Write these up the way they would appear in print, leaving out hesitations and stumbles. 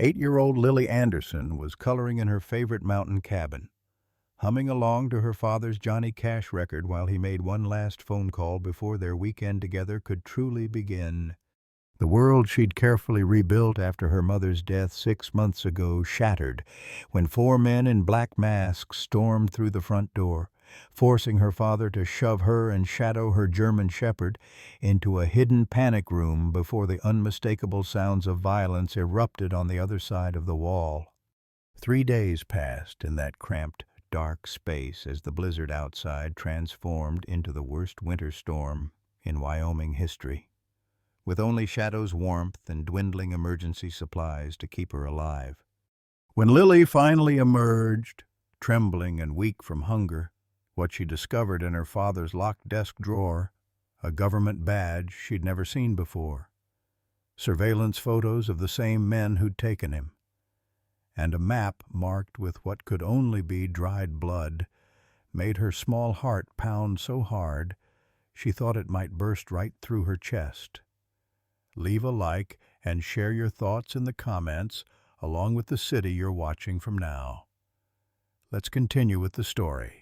8-year-old Lily Anderson was coloring in her favorite mountain cabin, humming along to her father's Johnny Cash record while he made one last phone call before their weekend together could truly begin. The world she'd carefully rebuilt after her mother's death 6 months ago shattered when 4 men in black masks stormed through the front door, forcing her father to shove her and Shadow, her German Shepherd, into a hidden panic room before the unmistakable sounds of violence erupted on the other side of the wall. 3 days passed in that cramped, dark space as the blizzard outside transformed into the worst winter storm in Wyoming history, with only Shadow's warmth and dwindling emergency supplies to keep her alive. When Lily finally emerged, trembling and weak from hunger, what she discovered in her father's locked desk drawer, a government badge she'd never seen before, surveillance photos of the same men who'd taken him, and a map marked with what could only be dried blood, made her small heart pound so hard she thought it might burst right through her chest. Leave a like and share your thoughts in the comments along with the city you're watching from now. Let's continue with the story.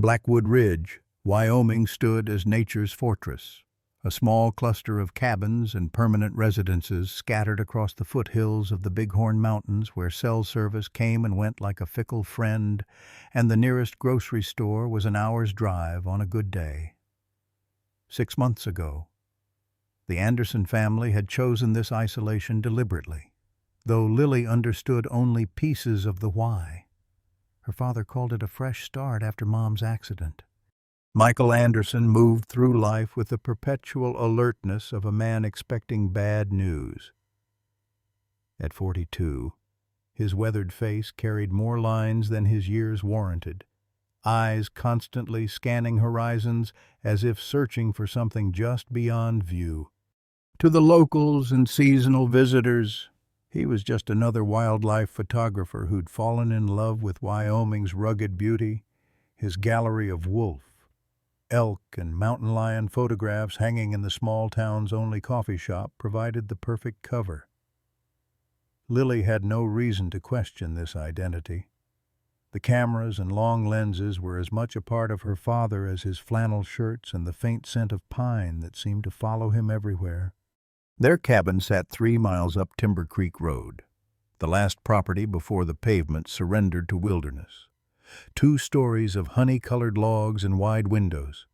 Blackwood Ridge, Wyoming stood as nature's fortress, a small cluster of cabins and permanent residences scattered across the foothills of the Bighorn Mountains where cell service came and went like a fickle friend, and the nearest grocery store was an hour's drive on a good day. 6 months ago, the Anderson family had chosen this isolation deliberately, though Lily understood only pieces of the why. Her father called it a fresh start after Mom's accident. Michael Anderson moved through life with the perpetual alertness of a man expecting bad news. At 42, his weathered face carried more lines than his years warranted, eyes constantly scanning horizons as if searching for something just beyond view. To the locals and seasonal visitors, he was just another wildlife photographer who'd fallen in love with Wyoming's rugged beauty. His gallery of wolf, elk, and mountain lion photographs hanging in the small town's only coffee shop provided the perfect cover. Lily had no reason to question this identity. The cameras and long lenses were as much a part of her father as his flannel shirts and the faint scent of pine that seemed to follow him everywhere. Their cabin sat 3 miles up Timber Creek Road, the last property before the pavement surrendered to wilderness. 2 stories of honey-colored logs and wide windows.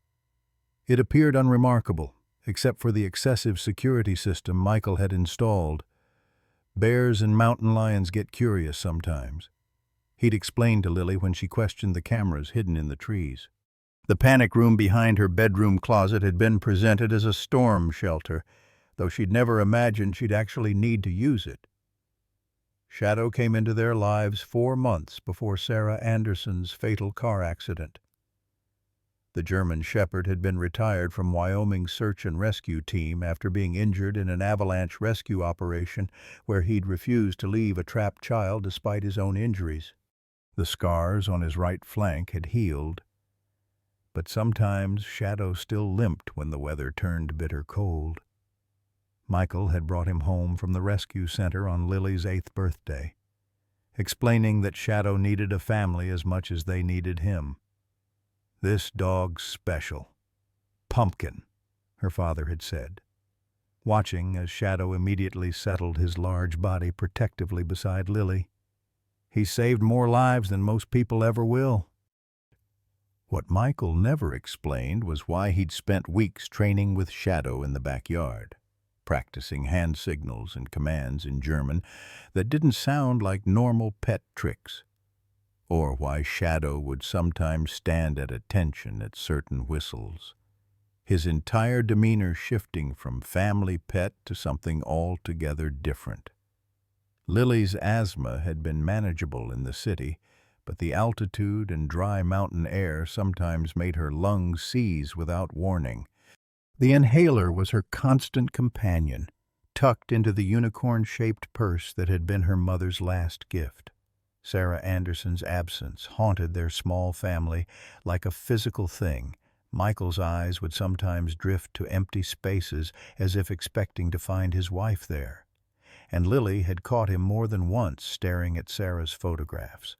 It appeared unremarkable, except for the excessive security system Michael had installed. Bears and mountain lions get curious sometimes, he'd explained to Lily when she questioned the cameras hidden in the trees. The panic room behind her bedroom closet had been presented as a storm shelter, though she'd never imagined she'd actually need to use it. Shadow came into their lives 4 months before Sarah Anderson's fatal car accident. The German Shepherd had been retired from Wyoming's search and rescue team after being injured in an avalanche rescue operation where he'd refused to leave a trapped child despite his own injuries. The scars on his right flank had healed, but sometimes Shadow still limped when the weather turned bitter cold. Michael had brought him home from the rescue center on Lily's 8th birthday, explaining that Shadow needed a family as much as they needed him. "This dog's special. Pumpkin," her father had said, watching as Shadow immediately settled his large body protectively beside Lily. "He saved more lives than most people ever will." What Michael never explained was why he'd spent weeks training with Shadow in the backyard, practicing hand signals and commands in German that didn't sound like normal pet tricks, or why Shadow would sometimes stand at attention at certain whistles, his entire demeanor shifting from family pet to something altogether different. Lily's asthma had been manageable in the city, but the altitude and dry mountain air sometimes made her lungs seize without warning. The inhaler was her constant companion, tucked into the unicorn-shaped purse that had been her mother's last gift. Sarah Anderson's absence haunted their small family like a physical thing. Michael's eyes would sometimes drift to empty spaces as if expecting to find his wife there, and Lily had caught him more than once staring at Sarah's photographs.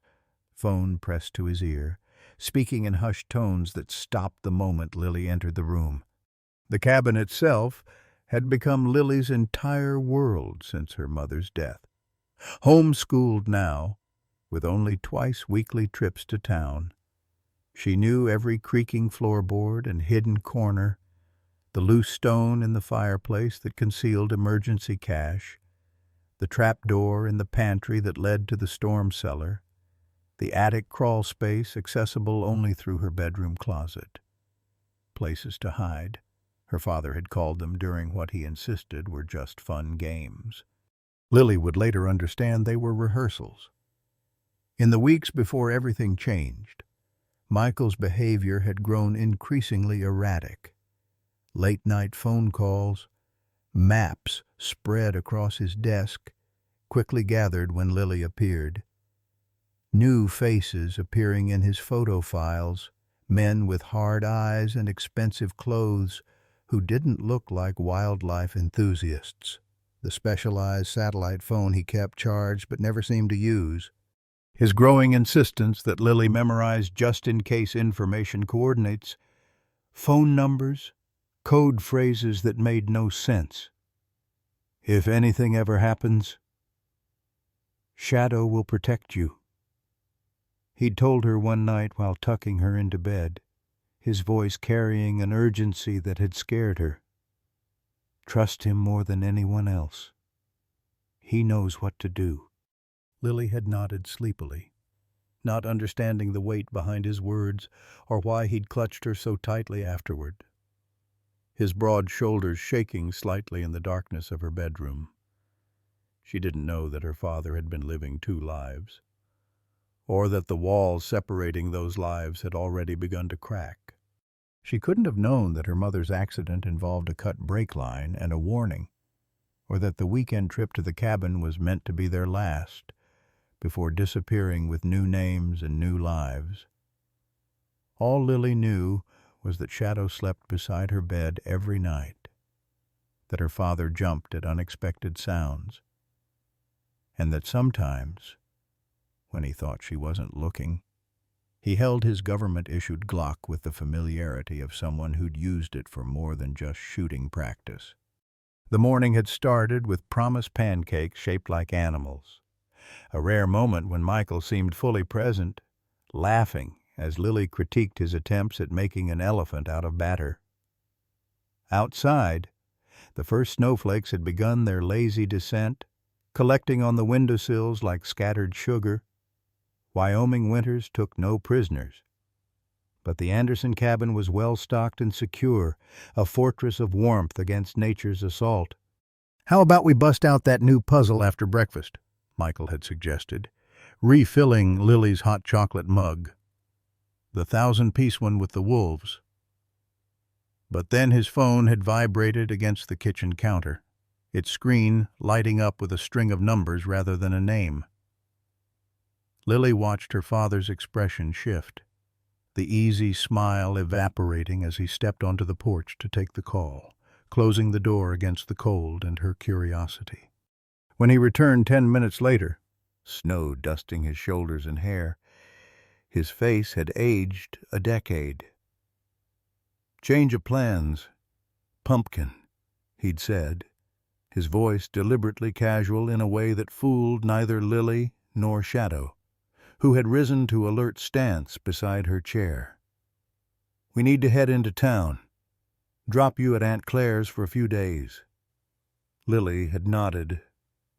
Phone pressed to his ear, speaking in hushed tones that stopped the moment Lily entered the room. The cabin itself had become Lily's entire world since her mother's death. Homeschooled now, with only twice-weekly trips to town, she knew every creaking floorboard and hidden corner, the loose stone in the fireplace that concealed emergency cash, the trapdoor in the pantry that led to the storm cellar, the attic crawl space accessible only through her bedroom closet. Places to hide, her father had called them during what he insisted were just fun games. Lily would later understand they were rehearsals. In the weeks before everything changed, Michael's behavior had grown increasingly erratic. Late-night phone calls, maps spread across his desk, quickly gathered when Lily appeared. New faces appearing in his photo files, men with hard eyes and expensive clothes who didn't look like wildlife enthusiasts. The specialized satellite phone he kept charged but never seemed to use. His growing insistence that Lily memorize just-in-case information coordinates, phone numbers, code phrases that made no sense. If anything ever happens, Shadow will protect you. He'd told her one night while tucking her into bed, his voice carrying an urgency that had scared her. Trust him more than anyone else. He knows what to do. Lily had nodded sleepily, not understanding the weight behind his words or why he'd clutched her so tightly afterward, his broad shoulders shaking slightly in the darkness of her bedroom. She didn't know that her father had been living two lives, or that the walls separating those lives had already begun to crack. She couldn't have known that her mother's accident involved a cut brake line and a warning, or that the weekend trip to the cabin was meant to be their last, before disappearing with new names and new lives. All Lily knew was that Shadow slept beside her bed every night, that her father jumped at unexpected sounds, and that sometimes, when he thought she wasn't looking, he held his government-issued Glock with the familiarity of someone who'd used it for more than just shooting practice. The morning had started with promised pancakes shaped like animals, a rare moment when Michael seemed fully present, laughing as Lily critiqued his attempts at making an elephant out of batter. Outside, the first snowflakes had begun their lazy descent, collecting on the windowsills like scattered sugar. Wyoming winters took no prisoners. But the Anderson cabin was well-stocked and secure, a fortress of warmth against nature's assault. "How about we bust out that new puzzle after breakfast?" Michael had suggested, refilling Lily's hot chocolate mug. The 1,000-piece one with the wolves. But then his phone had vibrated against the kitchen counter, its screen lighting up with a string of numbers rather than a name. Lily watched her father's expression shift, the easy smile evaporating as he stepped onto the porch to take the call, closing the door against the cold and her curiosity. When he returned 10 minutes later, snow dusting his shoulders and hair, his face had aged a decade. "Change of plans. Pumpkin," he'd said, his voice deliberately casual in a way that fooled neither Lily nor Shadow, who had risen to alert stance beside her chair. "We need to head into town. Drop you at Aunt Claire's for a few days." Lily had nodded,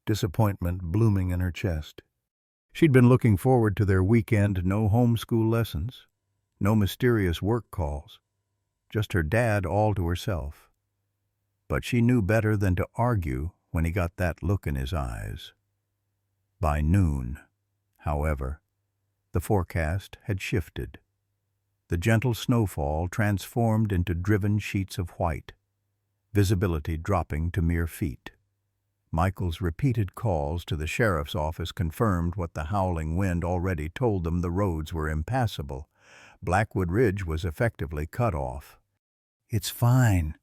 disappointment blooming in her chest. She'd been looking forward to their weekend, no homeschool lessons, no mysterious work calls, just her dad all to herself. But she knew better than to argue when he got that look in his eyes. By noon, however, the forecast had shifted. The gentle snowfall transformed into driven sheets of white, visibility dropping to mere feet. Michael's repeated calls to the sheriff's office confirmed what the howling wind already told them: the roads were impassable. Blackwood Ridge was effectively cut off. "It's fine,"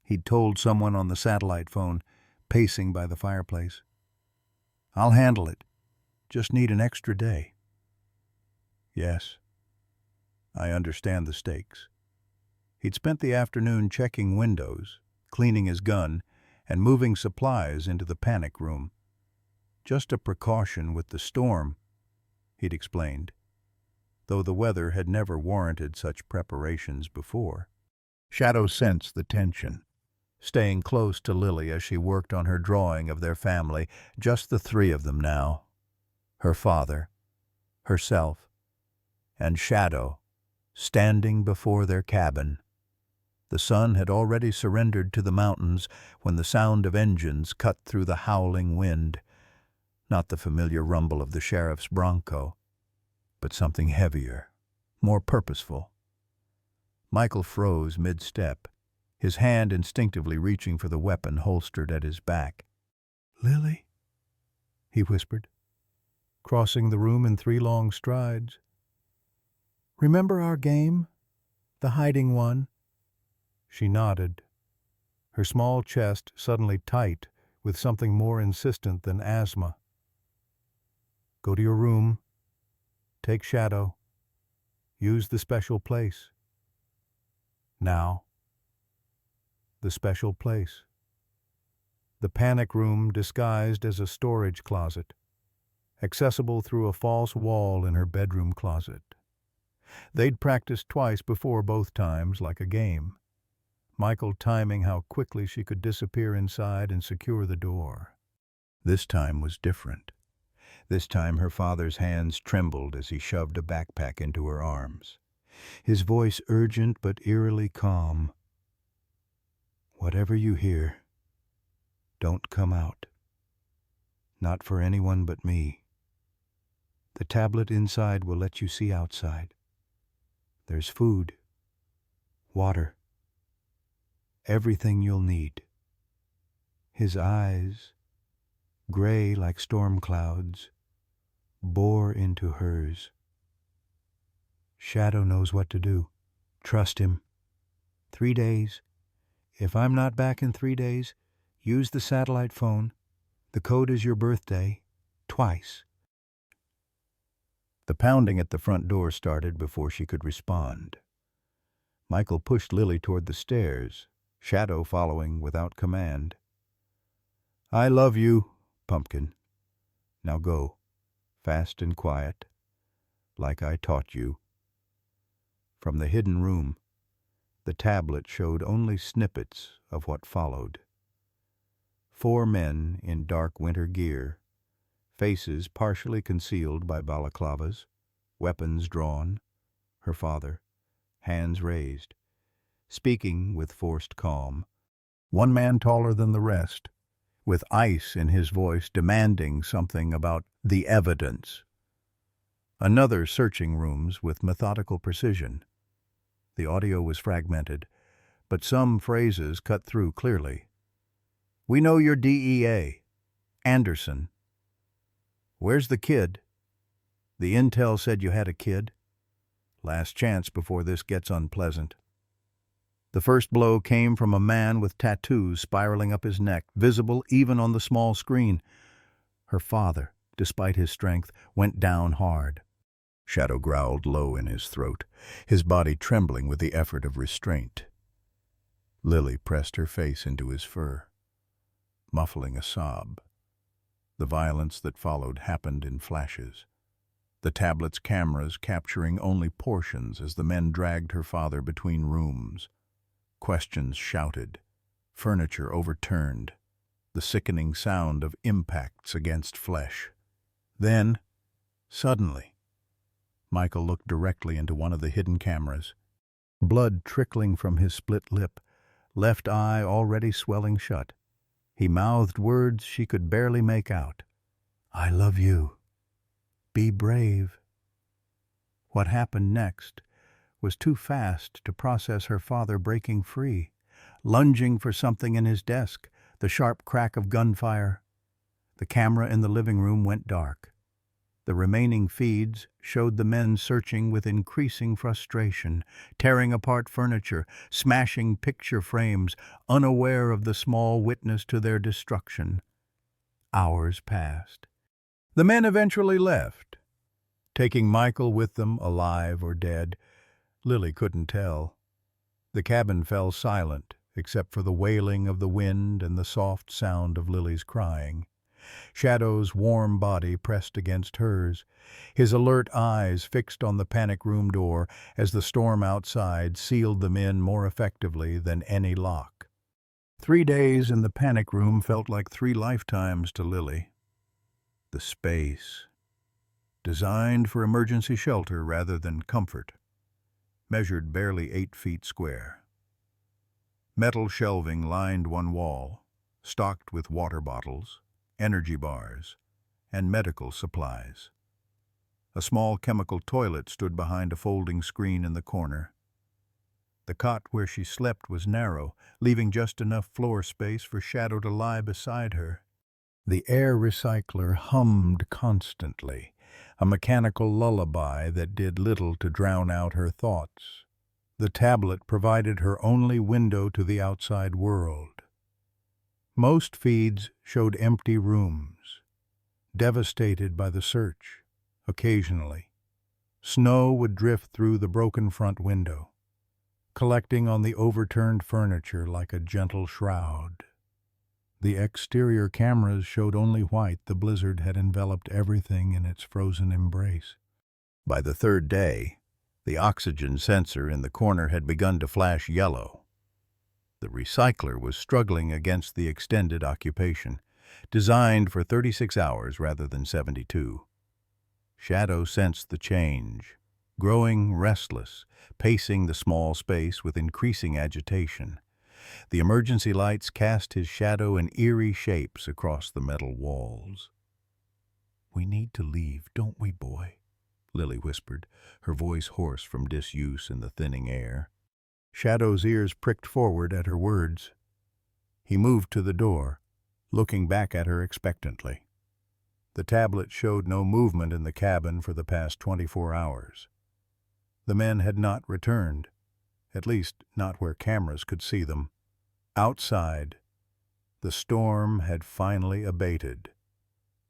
he'd told someone on the satellite phone, pacing by the fireplace. I'll handle it. Just need an extra day. Yes, I understand the stakes. He'd spent the afternoon checking windows, cleaning his gun, and moving supplies into the panic room. Just a precaution with the storm, he'd explained, though the weather had never warranted such preparations before. Shadow sensed the tension, staying close to Lily as she worked on her drawing of their family, just the three of them now. Her father, herself, and Shadow, standing before their cabin. The sun had already surrendered to the mountains when the sound of engines cut through the howling wind. Not the familiar rumble of the sheriff's bronco, but something heavier, more purposeful. Michael froze mid-step, his hand instinctively reaching for the weapon holstered at his back. "Lily," he whispered, crossing the room in 3 long strides. "Remember our game? The hiding one?" She nodded, her small chest suddenly tight with something more insistent than asthma. "Go to your room. Take Shadow. Use the special place." Now. The special place. The panic room disguised as a storage closet, accessible through a false wall in her bedroom closet. They'd practiced twice before, both times like a game, Michael timing how quickly she could disappear inside and secure the door. This time was different. This time her father's hands trembled as he shoved a backpack into her arms, his voice urgent but eerily calm. "Whatever you hear, don't come out. Not for anyone but me. The tablet inside will let you see outside. There's food, water, everything you'll need." His eyes, gray like storm clouds, bore into hers. "Shadow knows what to do. Trust him. 3 days. If I'm not back in 3 days, use the satellite phone. The code is your birthday. Twice." The pounding at the front door started before she could respond. Michael pushed Lily toward the stairs, Shadow following without command. "I love you, Pumpkin. Now go, fast and quiet, like I taught you." From the hidden room, the tablet showed only snippets of what followed. 4 men in dark winter gear, faces partially concealed by balaclavas, weapons drawn, her father, hands raised, speaking with forced calm. One man taller than the rest, with ice in his voice demanding something about the evidence. Another searching rooms with methodical precision. The audio was fragmented, but some phrases cut through clearly. "We know you're DEA. Anderson. Where's the kid? The intel said you had a kid. Last chance before this gets unpleasant." The first blow came from a man with tattoos spiraling up his neck, visible even on the small screen. Her father, despite his strength, went down hard. Shadow growled low in his throat, his body trembling with the effort of restraint. Lily pressed her face into his fur, muffling a sob. The violence that followed happened in flashes, the tablet's cameras capturing only portions as the men dragged her father between rooms. Questions shouted, furniture overturned, the sickening sound of impacts against flesh. Then, suddenly, Michael looked directly into one of the hidden cameras, blood trickling from his split lip, left eye already swelling shut. He mouthed words she could barely make out. "I love you. Be brave." What happened next was too fast to process her father breaking free, lunging for something in his desk, the sharp crack of gunfire. The camera in the living room went dark. The remaining feeds showed the men searching with increasing frustration, tearing apart furniture, smashing picture frames, unaware of the small witness to their destruction. Hours passed. The men eventually left, taking Michael with them, alive or dead. Lily couldn't tell. The cabin fell silent, except for the wailing of the wind and the soft sound of Lily's crying. Shadow's warm body pressed against hers, his alert eyes fixed on the panic room door as the storm outside sealed them in more effectively than any lock. 3 days in the panic room felt like 3 lifetimes to Lily. The space, designed for emergency shelter rather than comfort, measured barely 8 feet square. Metal shelving lined one wall, stocked with water bottles, energy bars, and medical supplies. A small chemical toilet stood behind a folding screen in the corner. The cot where she slept was narrow, leaving just enough floor space for Shadow to lie beside her. The air recycler hummed constantly, a mechanical lullaby that did little to drown out her thoughts. The tablet provided her only window to the outside world. Most feeds showed empty rooms, devastated by the search. Occasionally, snow would drift through the broken front window, collecting on the overturned furniture like a gentle shroud. The exterior cameras showed only white. The blizzard had enveloped everything in its frozen embrace. By the 3rd day, the oxygen sensor in the corner had begun to flash yellow. The recycler was struggling against the extended occupation, designed for 36 hours rather than 72. Shadow sensed the change, growing restless, pacing the small space with increasing agitation. The emergency lights cast his shadow in eerie shapes across the metal walls. "We need to leave, don't we, boy?" Lily whispered, her voice hoarse from disuse in the thinning air. Shadow's ears pricked forward at her words. He moved to the door, looking back at her expectantly. The tablet showed no movement in the cabin for the past 24 hours. The men had not returned, at least not where cameras could see them. Outside, the storm had finally abated,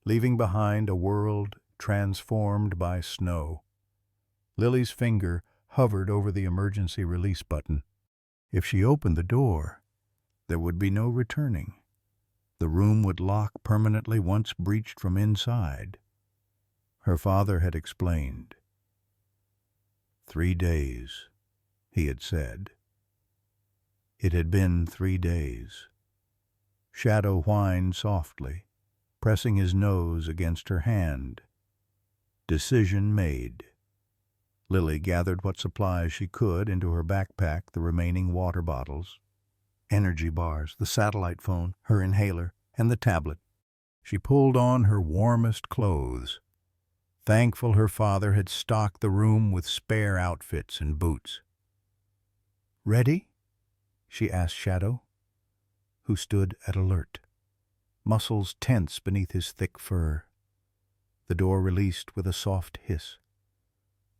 leaving behind a world transformed by snow. Lily's finger hovered over the emergency release button. If she opened the door, there would be no returning. The room would lock permanently once breached from inside. Her father had explained. 3 days, he had said. It had been 3 days. Shadow whined softly, pressing his nose against her hand. Decision made. Lily gathered what supplies she could into her backpack, the remaining water bottles, energy bars, the satellite phone, her inhaler, and the tablet. She pulled on her warmest clothes, thankful her father had stocked the room with spare outfits and boots. "Ready?" she asked Shadow, who stood at alert, muscles tense beneath his thick fur. The door released with a soft hiss.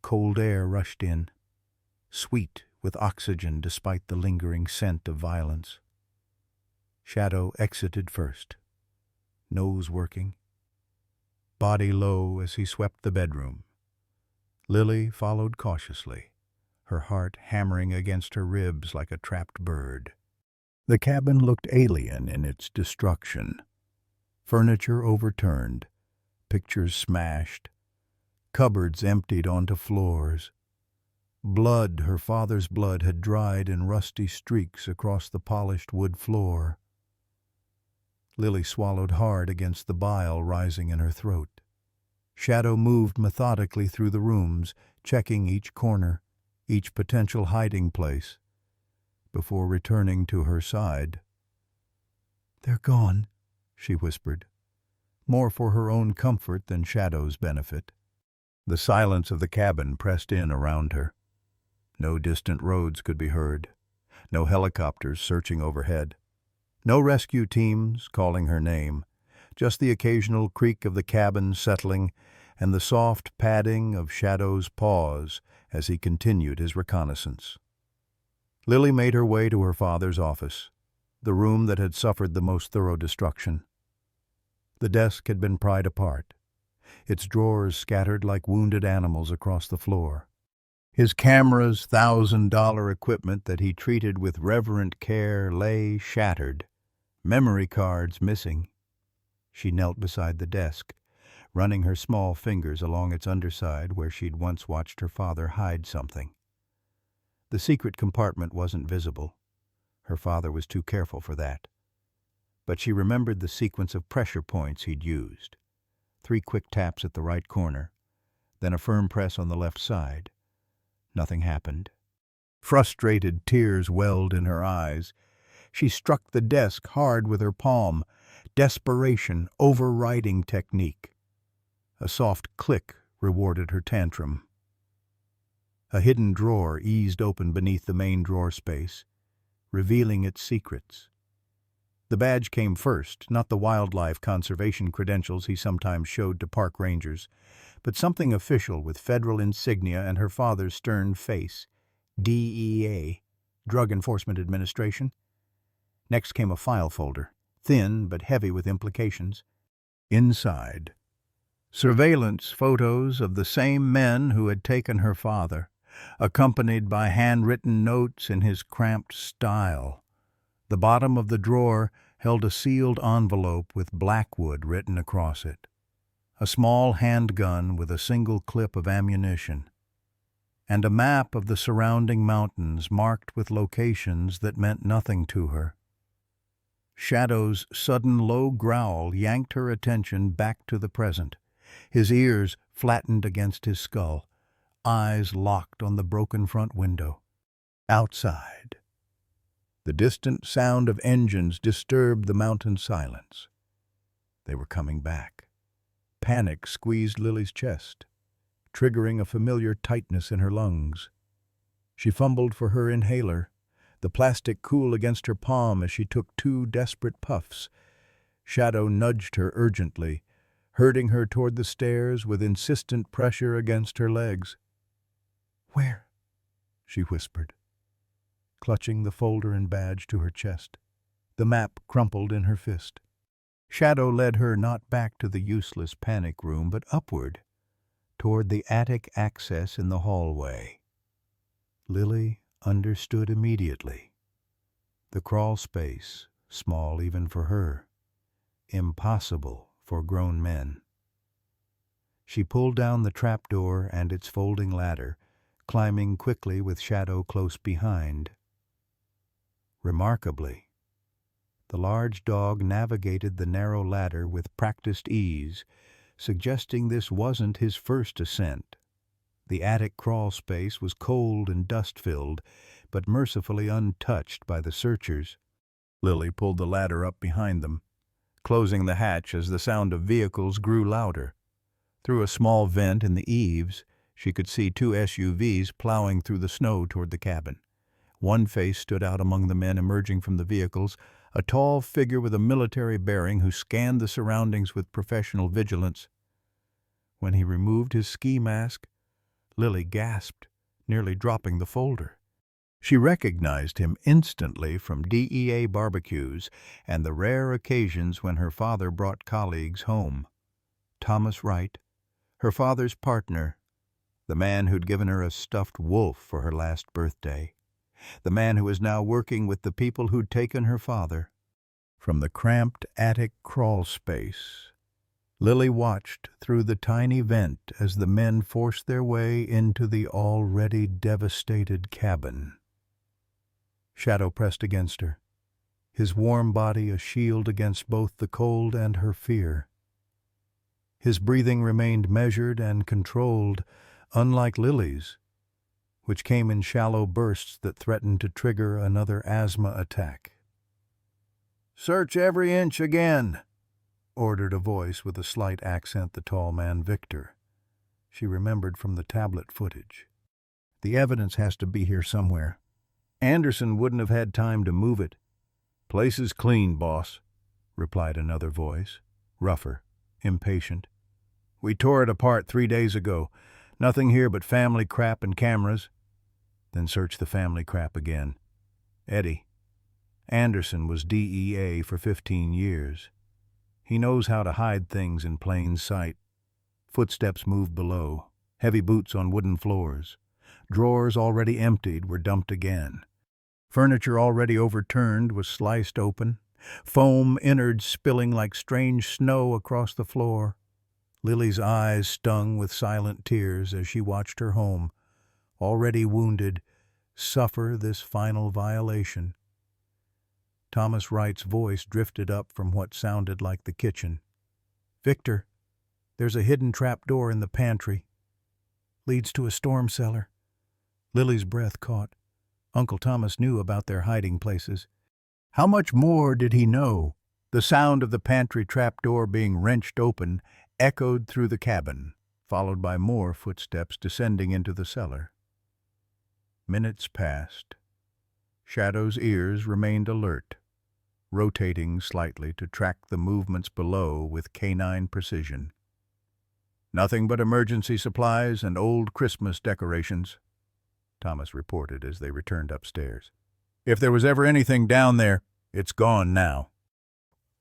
Cold air rushed in, sweet with oxygen despite the lingering scent of violence. Shadow exited first, nose working, body low as he swept the bedroom. Lily followed cautiously, her heart hammering against her ribs like a trapped bird. The cabin looked alien in its destruction. Furniture overturned, pictures smashed, cupboards emptied onto floors. Blood, her father's blood, had dried in rusty streaks across the polished wood floor. Lily swallowed hard against the bile rising in her throat. Shadow moved methodically through the rooms, checking each corner, each potential hiding place, before returning to her side. "They're gone," she whispered, more for her own comfort than Shadow's benefit. The silence of the cabin pressed in around her. No distant roads could be heard, no helicopters searching overhead, no rescue teams calling her name, just the occasional creak of the cabin settling and the soft padding of Shadow's paws as he continued his reconnaissance. Lily made her way to her father's office, the room that had suffered the most thorough destruction. The desk had been pried apart, its drawers scattered like wounded animals across the floor. His camera's $1,000 equipment that he treated with reverent care lay shattered, memory cards missing. She knelt beside the desk, running her small fingers along its underside where she'd once watched her father hide something. The secret compartment wasn't visible. Her father was too careful for that. But she remembered the sequence of pressure points he'd used. 3 quick taps at the right corner, then a firm press on the left side. Nothing happened. Frustrated tears welled in her eyes. She struck the desk hard with her palm, desperation overriding technique. A soft click rewarded her tantrum. A hidden drawer eased open beneath the main drawer space, revealing its secrets. The badge came first, not the wildlife conservation credentials he sometimes showed to park rangers, but something official with federal insignia and her father's stern face. DEA, Drug Enforcement Administration. Next came a file folder, thin but heavy with implications. Inside, surveillance photos of the same men who had taken her father, accompanied by handwritten notes in his cramped style. The bottom of the drawer held a sealed envelope with Blackwood written across it. A small handgun with a single clip of ammunition, and a map of the surrounding mountains marked with locations that meant nothing to her. Shadow's sudden low growl yanked her attention back to the present, his ears flattened against his skull, eyes locked on the broken front window. Outside, the distant sound of engines disturbed the mountain silence. They were coming back. Panic squeezed Lily's chest, triggering a familiar tightness in her lungs. She fumbled for her inhaler, the plastic cool against her palm as she took 2 desperate puffs. Shadow nudged her urgently, herding her toward the stairs with insistent pressure against her legs. "Where?" she whispered, clutching the folder and badge to her chest. The map crumpled in her fist. Shadow led her not back to the useless panic room, but upward, toward the attic access in the hallway. Lily understood immediately. The crawl space, small even for her, impossible for grown men. She pulled down the trapdoor and its folding ladder, climbing quickly with Shadow close behind. Remarkably, the large dog navigated the narrow ladder with practiced ease, suggesting this wasn't his first ascent. The attic crawl space was cold and dust-filled, but mercifully untouched by the searchers. Lily pulled the ladder up behind them, closing the hatch as the sound of vehicles grew louder. Through a small vent in the eaves, she could see 2 SUVs plowing through the snow toward the cabin. One face stood out among the men emerging from the vehicles, a tall figure with a military bearing who scanned the surroundings with professional vigilance. When he removed his ski mask, Lily gasped, nearly dropping the folder. She recognized him instantly from DEA barbecues and the rare occasions when her father brought colleagues home. Thomas Wright, her father's partner, the man who'd given her a stuffed wolf for her last birthday, the man who was now working with the people who'd taken her father. From the cramped attic crawl space, Lily watched through the tiny vent as the men forced their way into the already devastated cabin. Shadow pressed against her, his warm body a shield against both the cold and her fear. His breathing remained measured and controlled, unlike Lily's, which came in shallow bursts that threatened to trigger another asthma attack. "Search every inch again," ordered a voice with a slight accent the tall man Victor. She remembered from the tablet footage. "The evidence has to be here somewhere. Anderson wouldn't have had time to move it." "Place is clean, boss," replied another voice, rougher, impatient. "We tore it apart 3 days ago. Nothing here but family crap and cameras." Then search the family crap again. "Eddie, Anderson was DEA for 15 years. He knows how to hide things in plain sight." Footsteps moved below, heavy boots on wooden floors. Drawers already emptied were dumped again. Furniture already overturned was sliced open, foam innards spilling like strange snow across the floor. Lily's eyes stung with silent tears as she watched her home, already wounded, suffer this final violation. Thomas Wright's voice drifted up from what sounded like the kitchen. "Victor, there's a hidden trap door in the pantry. Leads to a storm cellar." Lily's breath caught. Uncle Thomas knew about their hiding places. How much more did he know? The sound of the pantry trapdoor being wrenched open echoed through the cabin, followed by more footsteps descending into the cellar. Minutes passed. Shadow's ears remained alert, rotating slightly to track the movements below with canine precision. "Nothing but emergency supplies and old Christmas decorations," Thomas reported as they returned upstairs. "If there was ever anything down there, it's gone now."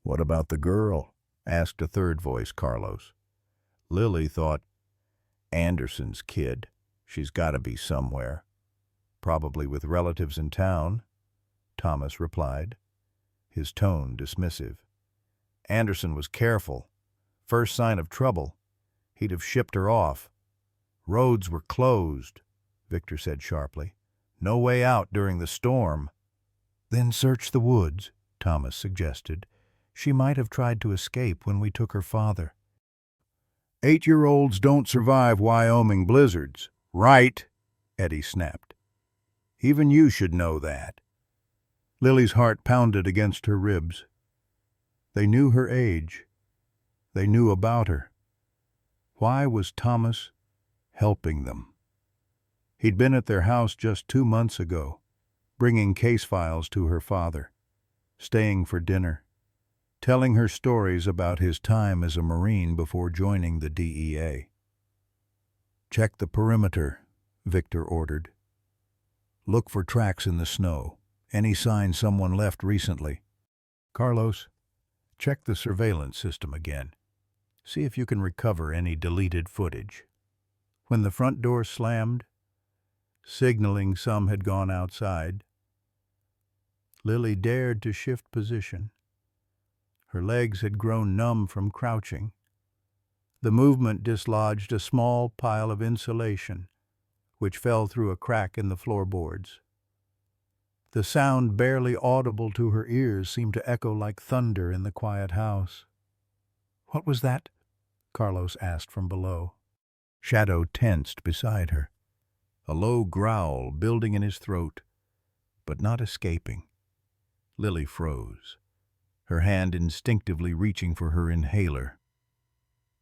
"What about the girl?" asked a third voice, Carlos. Lily thought, "Anderson's kid. She's got to be somewhere. Probably with relatives in town," Thomas replied, his tone dismissive. "Anderson was careful. First sign of trouble, he'd have shipped her off. Roads were closed," Victor said sharply. "No way out during the storm." "Then search the woods," Thomas suggested. "She might have tried to escape when we took her father." "8-year-olds don't survive Wyoming blizzards, right?" Eddie snapped. "Even you should know that." Lily's heart pounded against her ribs. They knew her age. They knew about her. Why was Thomas helping them? He'd been at their house just 2 months ago, bringing case files to her father, staying for dinner, telling her stories about his time as a Marine before joining the DEA. "Check the perimeter," Victor ordered. "Look for tracks in the snow, any sign someone left recently. Carlos, check the surveillance system again. See if you can recover any deleted footage." When the front door slammed, signaling some had gone outside, Lily dared to shift position. Her legs had grown numb from crouching. The movement dislodged a small pile of insulation, which fell through a crack in the floorboards. The sound, barely audible to her ears, seemed to echo like thunder in the quiet house. "What was that?" Carlos asked from below. Shadow tensed beside her, a low growl building in his throat, but not escaping. Lily froze, her hand instinctively reaching for her inhaler.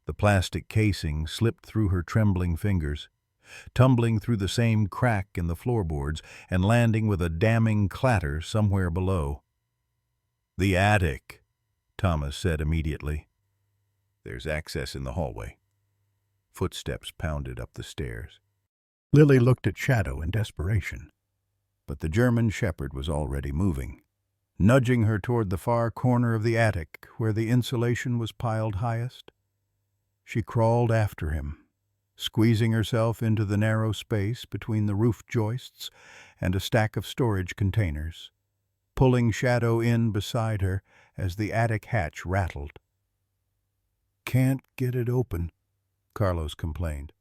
The plastic casing slipped through her trembling fingers, tumbling through the same crack in the floorboards and landing with a damning clatter somewhere below. "The attic," Thomas said immediately. "There's access in the hallway." Footsteps pounded up the stairs. Lily looked at Shadow in desperation, but the German Shpherd was already moving, nudging her toward the far corner of the attic where the insulation was piled highest. She crawled after him, squeezing herself into the narrow space between the roof joists and a stack of storage containers, pulling Shadow in beside her as the attic hatch rattled. "Can't get it open," Carlos complained.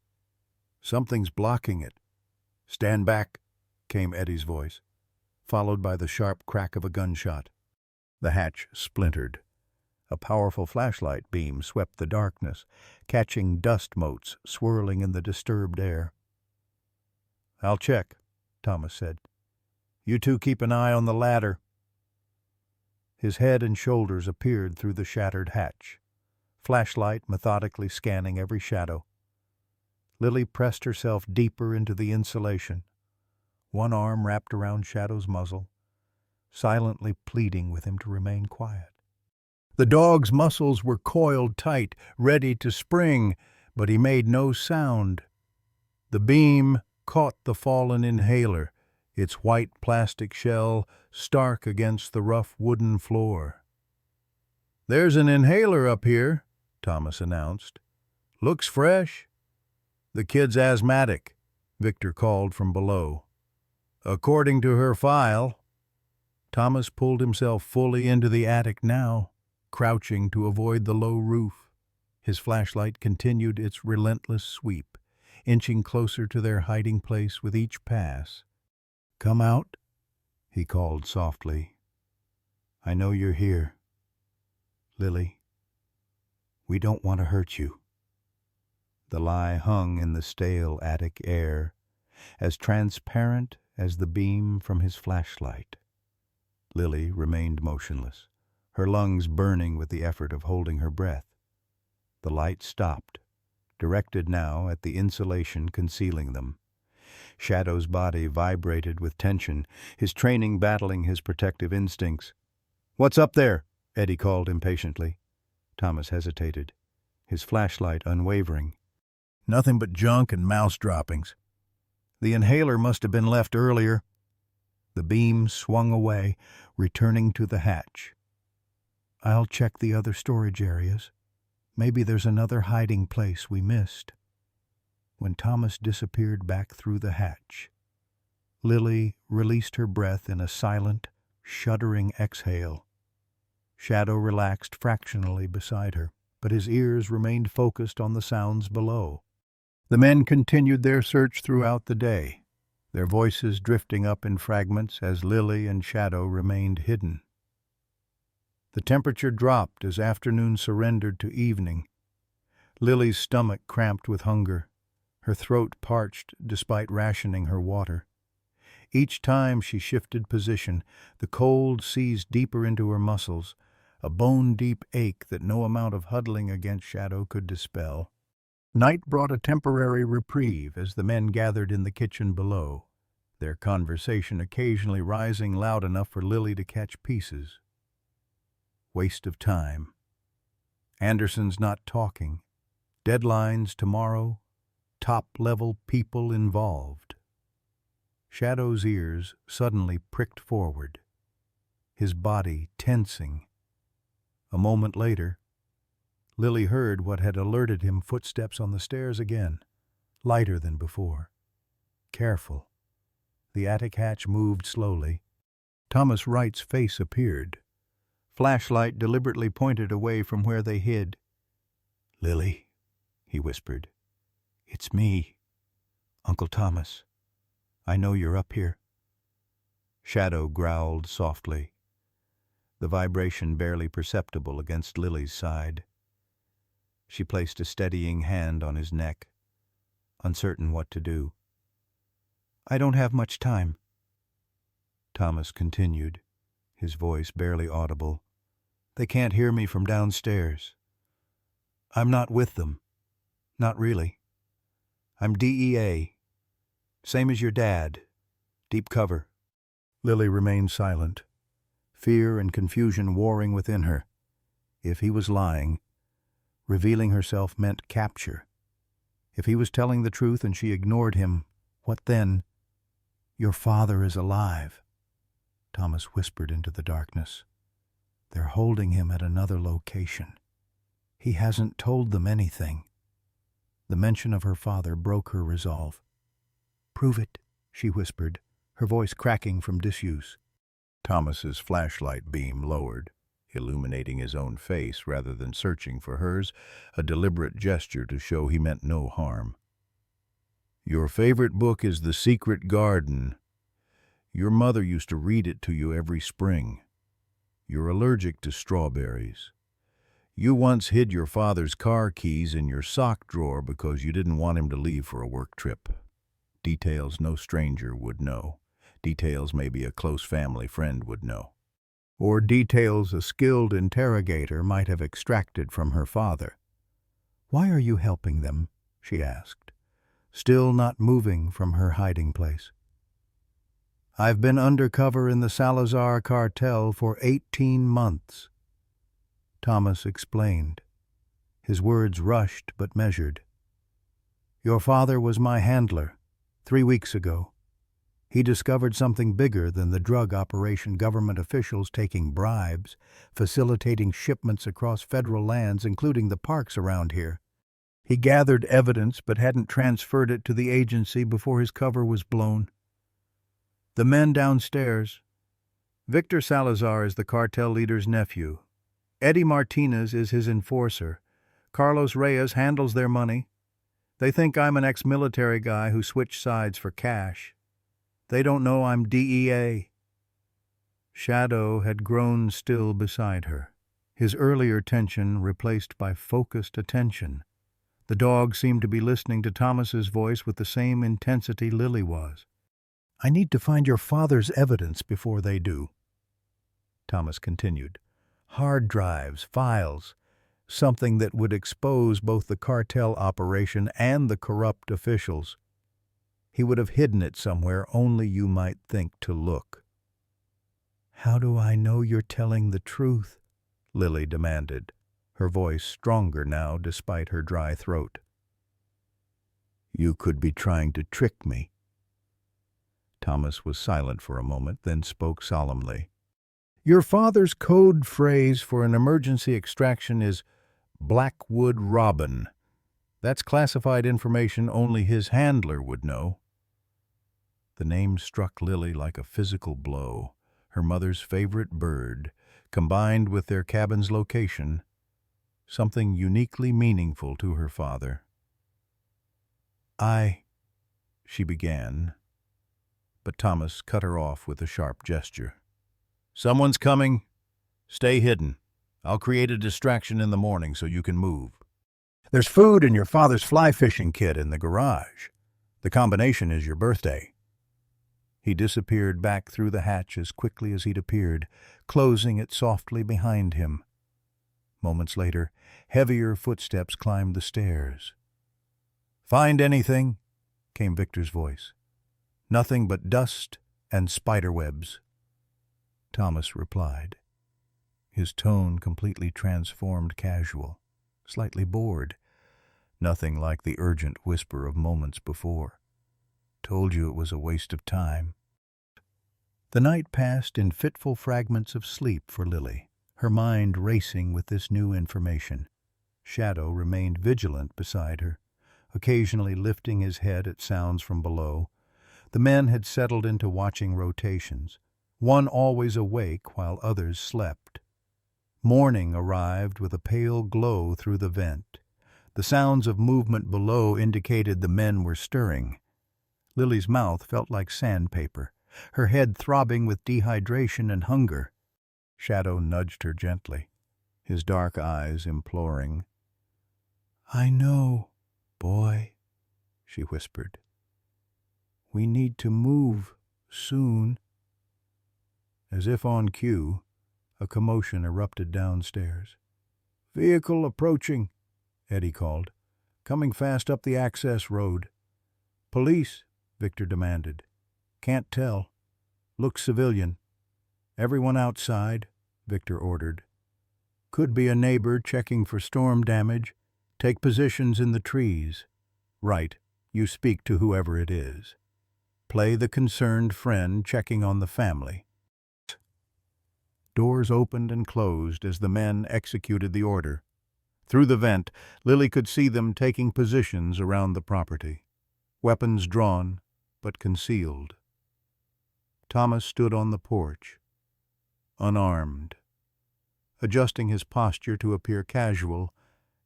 "Something's blocking it." "Stand back," came Eddie's voice, followed by the sharp crack of a gunshot. The hatch splintered. A powerful flashlight beam swept the darkness, catching dust motes swirling in the disturbed air. "I'll check," Thomas said. "You two keep an eye on the ladder." His head and shoulders appeared through the shattered hatch, flashlight methodically scanning every shadow. Lily pressed herself deeper into the insulation, one arm wrapped around Shadow's muzzle, silently pleading with him to remain quiet. The dog's muscles were coiled tight, ready to spring, but he made no sound. The beam caught the fallen inhaler, its white plastic shell stark against the rough wooden floor. "There's an inhaler up here," Thomas announced. Looks fresh. The kid's asthmatic, Victor called from below. According to her file. Thomas pulled himself fully into the attic now, crouching to avoid the low roof. His flashlight continued its relentless sweep, inching closer to their hiding place with each pass. "Come out," he called softly. "I know you're here. Lily, we don't want to hurt you." The lie hung in the stale attic air, as transparent as the beam from his flashlight. Lily remained motionless, her lungs burning with the effort of holding her breath. The light stopped, directed now at the insulation concealing them. Shadow's body vibrated with tension, his training battling his protective instincts. "What's up there?" Eddie called impatiently. Thomas hesitated, his flashlight unwavering. "Nothing but junk and mouse droppings. The inhaler must have been left earlier." The beam swung away, returning to the hatch. "I'll check the other storage areas. Maybe there's another hiding place we missed." When Thomas disappeared back through the hatch, Lily released her breath in a silent, shuddering exhale. Shadow relaxed fractionally beside her, but his ears remained focused on the sounds below. The men continued their search throughout the day, their voices drifting up in fragments as Lily and Shadow remained hidden. The temperature dropped as afternoon surrendered to evening. Lily's stomach cramped with hunger, her throat parched despite rationing her water. Each time she shifted position, the cold seized deeper into her muscles, a bone-deep ache that no amount of huddling against Shadow could dispel. Night brought a temporary reprieve as the men gathered in the kitchen below, their conversation occasionally rising loud enough for Lily to catch pieces. Waste of time. Anderson's not talking. Deadlines tomorrow. Top-level people involved. Shadow's ears suddenly pricked forward, his body tensing. A moment later, Lily heard what had alerted him: footsteps on the stairs again, lighter than before. Careful. The attic hatch moved slowly. Thomas Wright's face appeared. Flashlight deliberately pointed away from where they hid. "Lily," he whispered. "It's me, Uncle Thomas. I know you're up here." Shadow growled softly, the vibration barely perceptible against Lily's side. She placed a steadying hand on his neck, uncertain what to do. "I don't have much time," Thomas continued, his voice barely audible. "They can't hear me from downstairs. I'm not with them. Not really. I'm DEA. Same as your dad. Deep cover." Lily remained silent, fear and confusion warring within her. If he was lying, revealing herself meant capture. If he was telling the truth and she ignored him, what then? "Your father is alive," Thomas whispered into the darkness. "They're holding him at another location. He hasn't told them anything." The mention of her father broke her resolve. "Prove it," she whispered, her voice cracking from disuse. Thomas's flashlight beam lowered, illuminating his own face rather than searching for hers, a deliberate gesture to show he meant no harm. "Your favorite book is The Secret Garden. Your mother used to read it to you every spring. You're allergic to strawberries. You once hid your father's car keys in your sock drawer because you didn't want him to leave for a work trip. Details no stranger would know. Details maybe a close family friend would know. Or details a skilled interrogator might have extracted from her father." "Why are you helping them?" she asked, still not moving from her hiding place. "I've been undercover in the Salazar cartel for 18 months. Thomas explained, his words rushed but measured. "Your father was my handler 3 weeks ago. He discovered something bigger than the drug operation, government officials taking bribes, facilitating shipments across federal lands, including the parks around here. He gathered evidence but hadn't transferred it to the agency before his cover was blown. The men downstairs. Victor Salazar is the cartel leader's nephew. Eddie Martinez is his enforcer. Carlos Reyes handles their money. They think I'm an ex-military guy who switched sides for cash. They don't know I'm DEA. Shadow had grown still beside her, his earlier tension replaced by focused attention. The dog seemed to be listening to Thomas's voice with the same intensity Lily was. "I need to find your father's evidence before they do," Thomas continued. "Hard drives, files, something that would expose both the cartel operation and the corrupt officials. He would have hidden it somewhere only you might think to look." "How do I know you're telling the truth?" Lily demanded, her voice stronger now despite her dry throat. "You could be trying to trick me." Thomas was silent for a moment, then spoke solemnly. "Your father's code phrase for an emergency extraction is Blackwood Robin. That's classified information only his handler would know." The name struck Lily like a physical blow. Her mother's favorite bird, combined with their cabin's location, something uniquely meaningful to her father. She began, but Thomas cut her off with a sharp gesture. "Someone's coming. Stay hidden. I'll create a distraction in the morning so you can move. There's food in your father's fly fishing kit in the garage. The combination is your birthday." He disappeared back through the hatch as quickly as he'd appeared, closing it softly behind him. Moments later, heavier footsteps climbed the stairs. "Find anything?" came Victor's voice. "Nothing but dust and spiderwebs," Thomas replied, his tone completely transformed casual, slightly bored, nothing like the urgent whisper of moments before. "Told you it was a waste of time." The night passed in fitful fragments of sleep for Lily, her mind racing with this new information. Shadow remained vigilant beside her, occasionally lifting his head at sounds from below. The men had settled into watching rotations, one always awake while others slept. Morning arrived with a pale glow through the vent. The sounds of movement below indicated the men were stirring. Lily's mouth felt like sandpaper, her head throbbing with dehydration and hunger. Shadow nudged her gently, his dark eyes imploring. "I know, boy," she whispered. "We need to move soon." As if on cue, a commotion erupted downstairs. "Vehicle approaching," Eddie called. "Coming fast up the access road." "Police?" Victor demanded. "Can't tell. Looks civilian." "Everyone outside," Victor ordered. "Could be a neighbor checking for storm damage. Take positions in the trees." "Right. You speak to whoever it is. Play the concerned friend checking on the family." Doors opened and closed as the men executed the order. Through the vent, Lily could see them taking positions around the property, weapons drawn but concealed. Thomas stood on the porch, unarmed, adjusting his posture to appear casual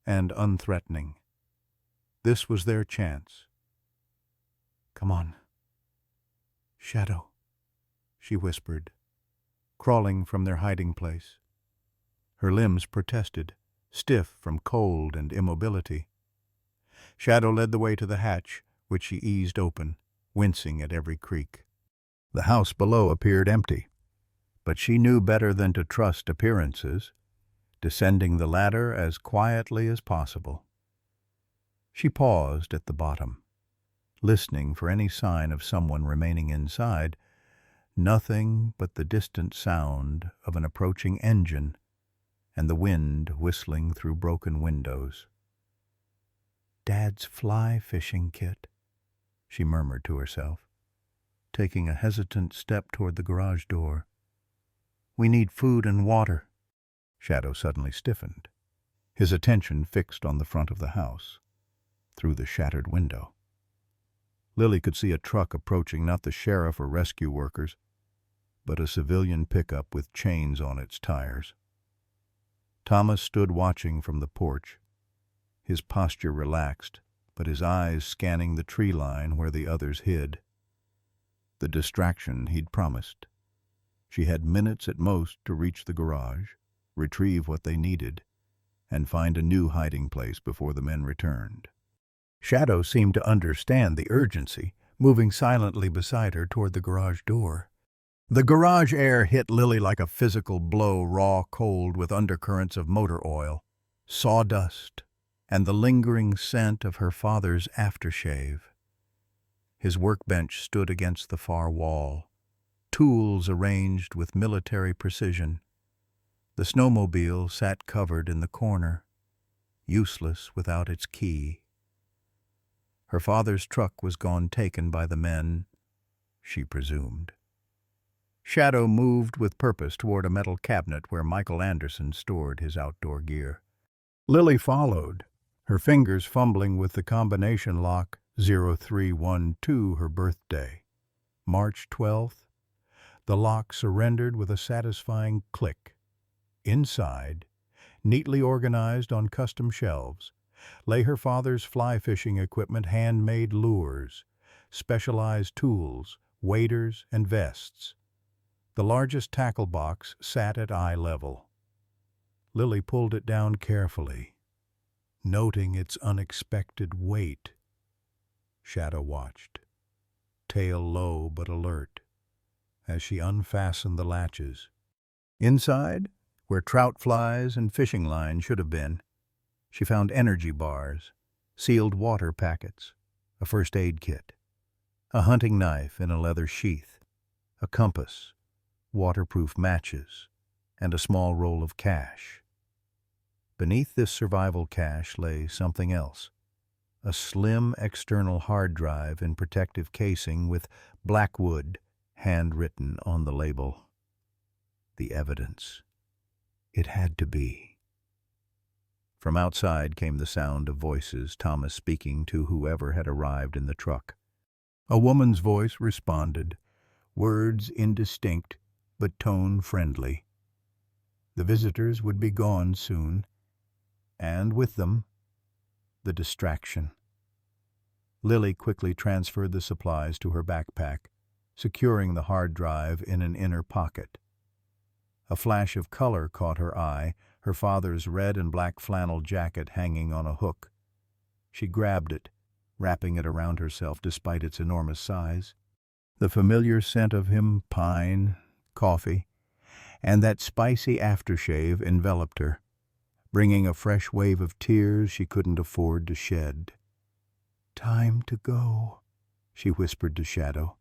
and unthreatening. This was their chance. "Come on, Shadow," she whispered, crawling from their hiding place. Her limbs protested, stiff from cold and immobility. Shadow led the way to the hatch, which she eased open, wincing at every creak. The house below appeared empty, but she knew better than to trust appearances, descending the ladder as quietly as possible. She paused at the bottom, listening for any sign of someone remaining inside. Nothing but the distant sound of an approaching engine and the wind whistling through broken windows. "Dad's fly fishing kit," she murmured to herself, taking a hesitant step toward the garage door. "We need food and water." Shadow suddenly stiffened, his attention fixed on the front of the house. through the shattered window. Lily could see a truck approaching, not the sheriff or rescue workers, but a civilian pickup with chains on its tires. Thomas stood watching from the porch, his posture relaxed, but his eyes scanning the tree line where the others hid. The distraction he'd promised. She had minutes at most to reach the garage, retrieve what they needed, and find a new hiding place before the men returned. Shadow seemed to understand the urgency, moving silently beside her toward the garage door. The garage air hit Lily like a physical blow, raw cold with undercurrents of motor oil, sawdust, and the lingering scent of her father's aftershave. His workbench stood against the far wall, tools arranged with military precision. The snowmobile sat covered in the corner, useless without its key. Her father's truck was gone, taken by the men, she presumed. Shadow moved with purpose toward a metal cabinet where Michael Anderson stored his outdoor gear. Lily followed, her fingers fumbling with the combination lock. 0312, her birthday. March 12th. The lock surrendered with a satisfying click. Inside, neatly organized on custom shelves, lay her father's fly fishing equipment, handmade lures, specialized tools, waders, and vests. The largest tackle box sat at eye level. Lily pulled it down carefully, noting its unexpected weight. Shadow watched, tail low but alert, as she unfastened the latches. Inside, where trout flies and fishing lines should have been, she found energy bars, sealed water packets, a first aid kit, a hunting knife in a leather sheath, a compass, waterproof matches, and a small roll of cash. Beneath this survival cache lay something else. A slim external hard drive in protective casing with Blackwood handwritten on the label. The evidence. It had to be. From outside came the sound of voices, Thomas speaking to whoever had arrived in the truck. A woman's voice responded, words indistinct but tone friendly. The visitors would be gone soon, and with them, the distraction. Lily quickly transferred the supplies to her backpack, securing the hard drive in an inner pocket. A flash of color caught her eye, her father's red and black flannel jacket hanging on a hook. She grabbed it, wrapping it around herself despite its enormous size. The familiar scent of him, pine, coffee, and that spicy aftershave enveloped her, bringing a fresh wave of tears she couldn't afford to shed. "Time to go," she whispered to Shadow,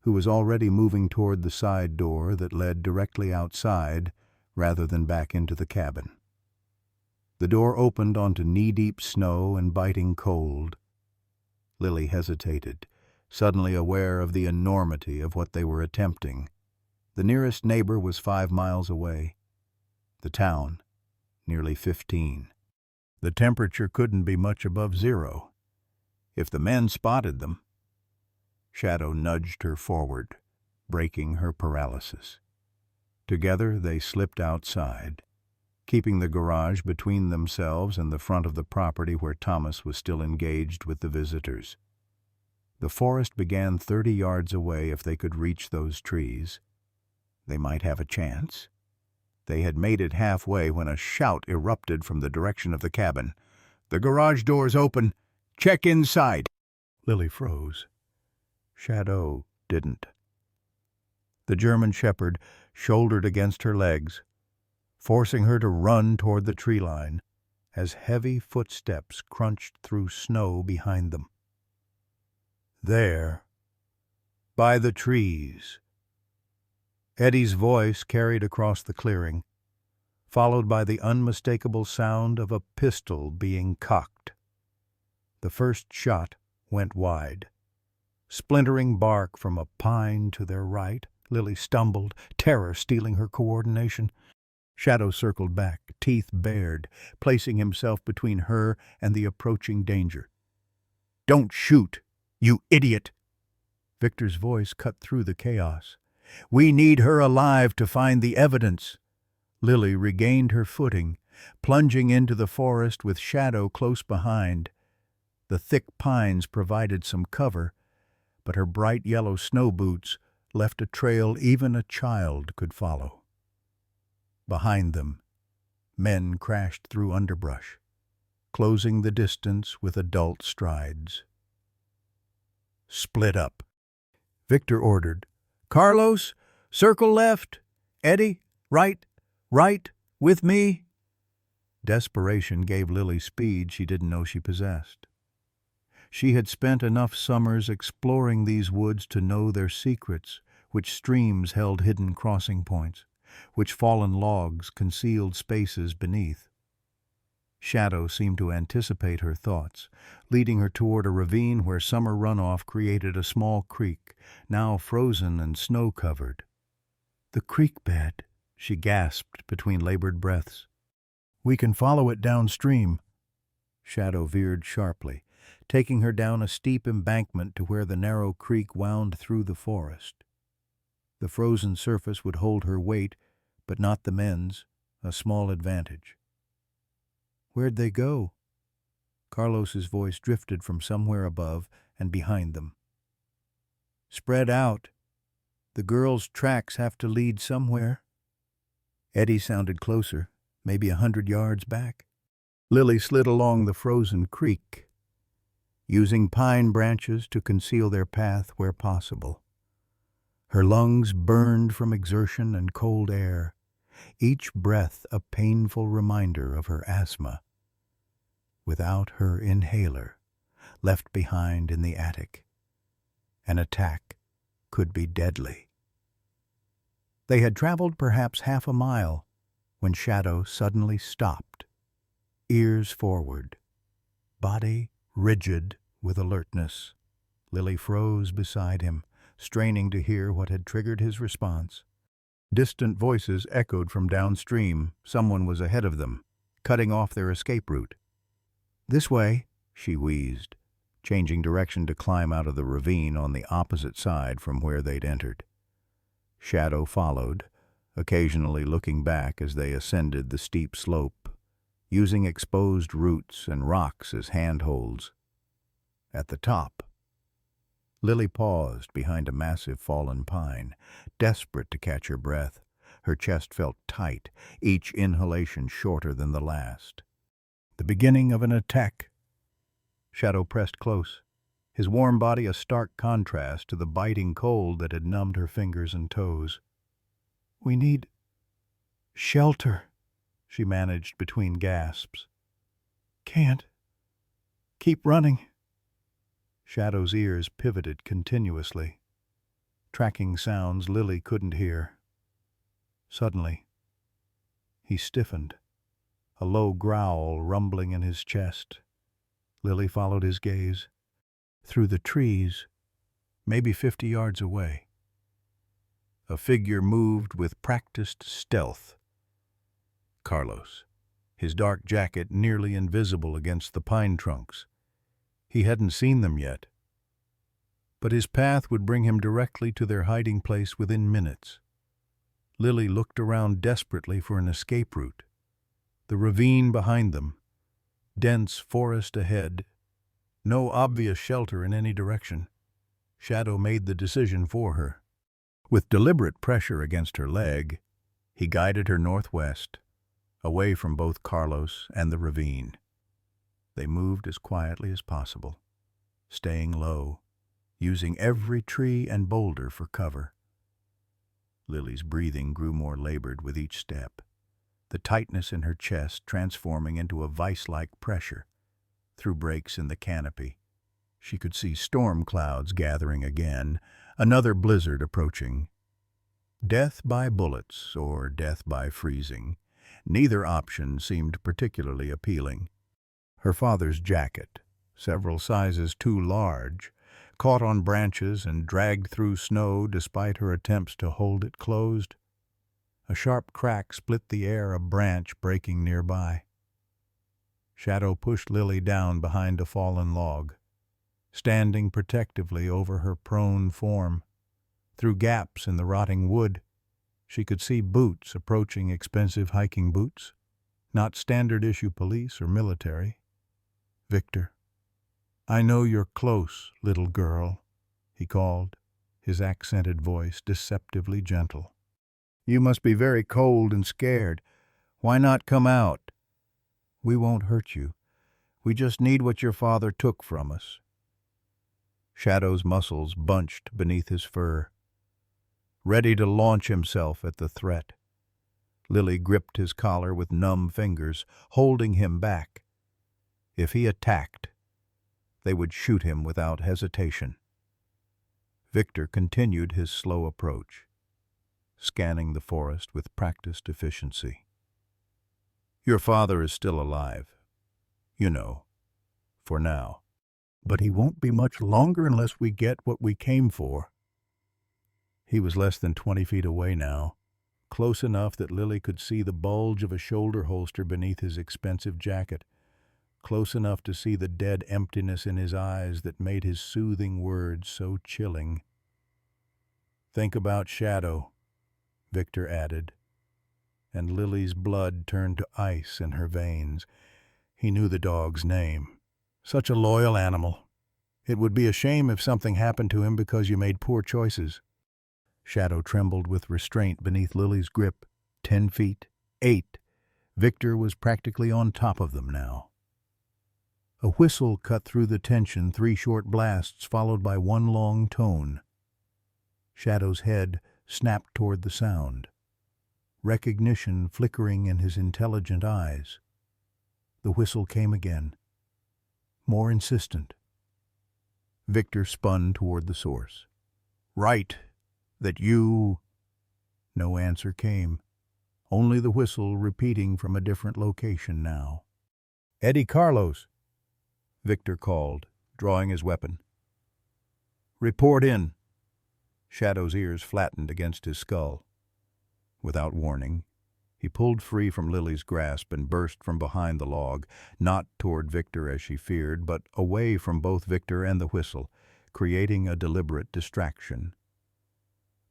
who was already moving toward the side door that led directly outside rather than back into the cabin. The door opened onto knee-deep snow and biting cold. Lily hesitated, suddenly aware of the enormity of what they were attempting. The nearest neighbor was 5 miles away. The town, nearly 15. The temperature couldn't be much above 0. If the men spotted them. Shadow nudged her forward, breaking her paralysis. Together they slipped outside, keeping the garage between themselves and the front of the property where Thomas was still engaged with the visitors. The forest began 30 yards away. If they could reach those trees, they might have a chance. They had made it halfway when a shout erupted from the direction of the cabin. "The garage door's open! Check inside!" Lily froze. Shadow didn't. The German Shpherd shouldered against her legs, forcing her to run toward the tree line as heavy footsteps crunched through snow behind them. There, by the trees. Eddie's voice carried across the clearing, followed by the unmistakable sound of a pistol being cocked. The first shot went wide. Splintering bark from a pine to their right, Lily stumbled, terror stealing her coordination. Shadow circled back, teeth bared, placing himself between her and the approaching danger. Don't shoot, you idiot! Victor's voice cut through the chaos. We need her alive to find the evidence. Lily regained her footing, plunging into the forest with Shadow close behind. The thick pines provided some cover, but her bright yellow snow boots left a trail even a child could follow. Behind them, men crashed through underbrush, closing the distance with adult strides. Split up, Victor ordered. Carlos, circle left. Eddie, right, with me. Desperation gave Lily speed she didn't know she possessed. She had spent enough summers exploring these woods to know their secrets, which streams held hidden crossing points, which fallen logs concealed spaces beneath. Shadow seemed to anticipate her thoughts, leading her toward a ravine where summer runoff created a small creek, now frozen and snow-covered. The creek bed, she gasped between labored breaths. We can follow it downstream. Shadow veered sharply, taking her down a steep embankment to where the narrow creek wound through the forest. The frozen surface would hold her weight, but not the men's, a small advantage. Where'd they go? Carlos's voice drifted from somewhere above and behind them. Spread out. The girls' tracks have to lead somewhere. Eddie sounded closer, maybe 100 yards back. Lily slid along the frozen creek, using pine branches to conceal their path where possible. Her lungs burned from exertion and cold air, each breath a painful reminder of her asthma. Without her inhaler, left behind in the attic, an attack could be deadly. They had traveled perhaps half a mile when Shadow suddenly stopped, ears forward, body rigid with alertness. Lily froze beside him, straining to hear what had triggered his response. Distant voices echoed from downstream. Someone was ahead of them, cutting off their escape route. This way, she wheezed, changing direction to climb out of the ravine on the opposite side from where they'd entered. Shadow followed, occasionally looking back as they ascended the steep slope, using exposed roots and rocks as handholds. At the top, Lily paused behind a massive fallen pine, desperate to catch her breath. Her chest felt tight, each inhalation shorter than the last. The beginning of an attack. Shadow pressed close, his warm body a stark contrast to the biting cold that had numbed her fingers and toes. We need shelter, she managed between gasps. Can't. Keep running. Shadow's ears pivoted continuously, tracking sounds Lily couldn't hear. Suddenly, he stiffened, a low growl rumbling in his chest. Lily followed his gaze. Through the trees, maybe 50 yards away, a figure moved with practiced stealth. Carlos, his dark jacket nearly invisible against the pine trunks. He hadn't seen them yet, but his path would bring him directly to their hiding place within minutes. Lily looked around desperately for an escape route. The ravine behind them, dense forest ahead, no obvious shelter in any direction. Shadow made the decision for her. With deliberate pressure against her leg, he guided her northwest, away from both Carlos and the ravine. They moved as quietly as possible, staying low, using every tree and boulder for cover. Lily's breathing grew more labored with each step, the tightness in her chest transforming into a vice-like pressure. Through breaks in the canopy, she could see storm clouds gathering again, another blizzard approaching. Death by bullets or death by freezing, neither option seemed particularly appealing. Her father's jacket, several sizes too large, caught on branches and dragged through snow despite her attempts to hold it closed. A sharp crack split the air, a branch breaking nearby. Shadow pushed Lily down behind a fallen log. standing protectively over her prone form. Through gaps in the rotting wood, she could see boots approaching, expensive hiking boots, not standard-issue police or military. "Victor, I know you're close, little girl," he called, his accented voice deceptively gentle. "You must be very cold and scared. Why not come out? We won't hurt you. We just need what your father took from us." Shadow's muscles bunched beneath his fur, ready to launch himself at the threat. Lily gripped his collar with numb fingers, holding him back. If he attacked, they would shoot him without hesitation. Victor continued his slow approach, scanning the forest with practiced efficiency. "Your father is still alive, you know, for now. But he won't be much longer unless we get what we came for." He was less than 20 feet away now, close enough that Lily could see the bulge of a shoulder holster beneath his expensive jacket, close enough to see the dead emptiness in his eyes that made his soothing words so chilling. "Think about Shadow," Victor added, and Lily's blood turned to ice in her veins. He knew the dog's name. "Such a loyal animal. It would be a shame if something happened to him because you made poor choices." Shadow trembled with restraint beneath Lily's grip. 10 feet, 8. Victor was practically on top of them now. A whistle cut through the tension, 3 short blasts followed by one long tone. Shadow's head snapped toward the sound, recognition flickering in his intelligent eyes. The whistle came again, more insistent. Victor spun toward the source. "Right, that you—" No answer came, only the whistle repeating from a different location now. "Eddie Carlos," Victor called, drawing his weapon. "Report in." Shadow's ears flattened against his skull. Without warning, he pulled free from Lily's grasp and burst from behind the log, not toward Victor as she feared, but away from both Victor and the whistle, creating a deliberate distraction.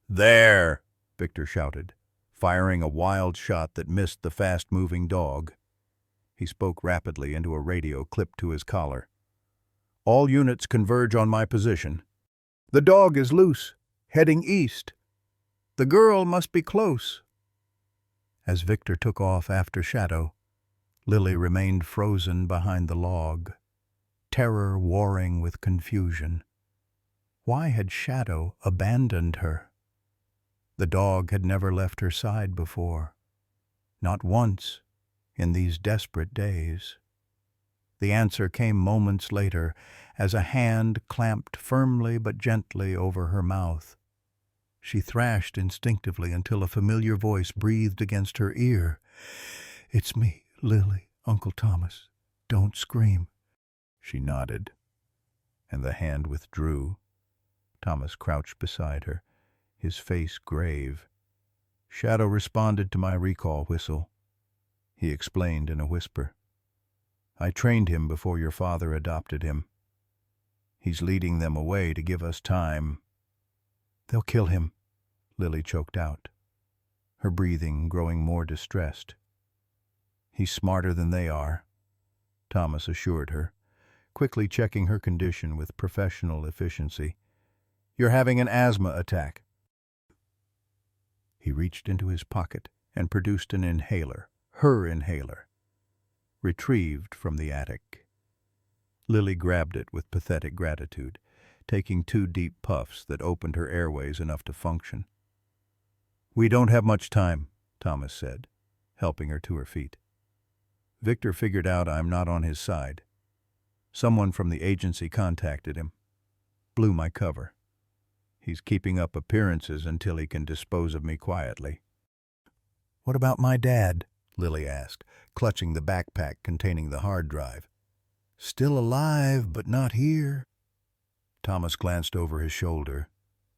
"There!" Victor shouted, firing a wild shot that missed the fast-moving dog. He spoke rapidly into a radio clipped to his collar. "All units converge on my position. The dog is loose, heading east. The girl must be close." As Victor took off after Shadow, Lily remained frozen behind the log, terror warring with confusion. Why had Shadow abandoned her? The dog had never left her side before, not once in these desperate days. The answer came moments later as a hand clamped firmly but gently over her mouth. She thrashed instinctively until a familiar voice breathed against her ear. "It's me, Lily, Uncle Thomas. Don't scream." She nodded, and the hand withdrew. Thomas crouched beside her, his face grave. "Shadow responded to my recall whistle," he explained in a whisper. "I trained him before your father adopted him. He's leading them away to give us time." "They'll kill him," Lily choked out, her breathing growing more distressed. "He's smarter than they are," Thomas assured her, quickly checking her condition with professional efficiency. "You're having an asthma attack." He reached into his pocket and produced an inhaler, her inhaler, retrieved from the attic. Lily grabbed it with pathetic gratitude, taking 2 deep puffs that opened her airways enough to function. "We don't have much time," Thomas said, helping her to her feet. "Victor figured out I'm not on his side. Someone from the agency contacted him, blew my cover. He's keeping up appearances until he can dispose of me quietly." "What about my dad?" Lily asked, clutching the backpack containing the hard drive. "Still alive, but not here." Thomas glanced over his shoulder,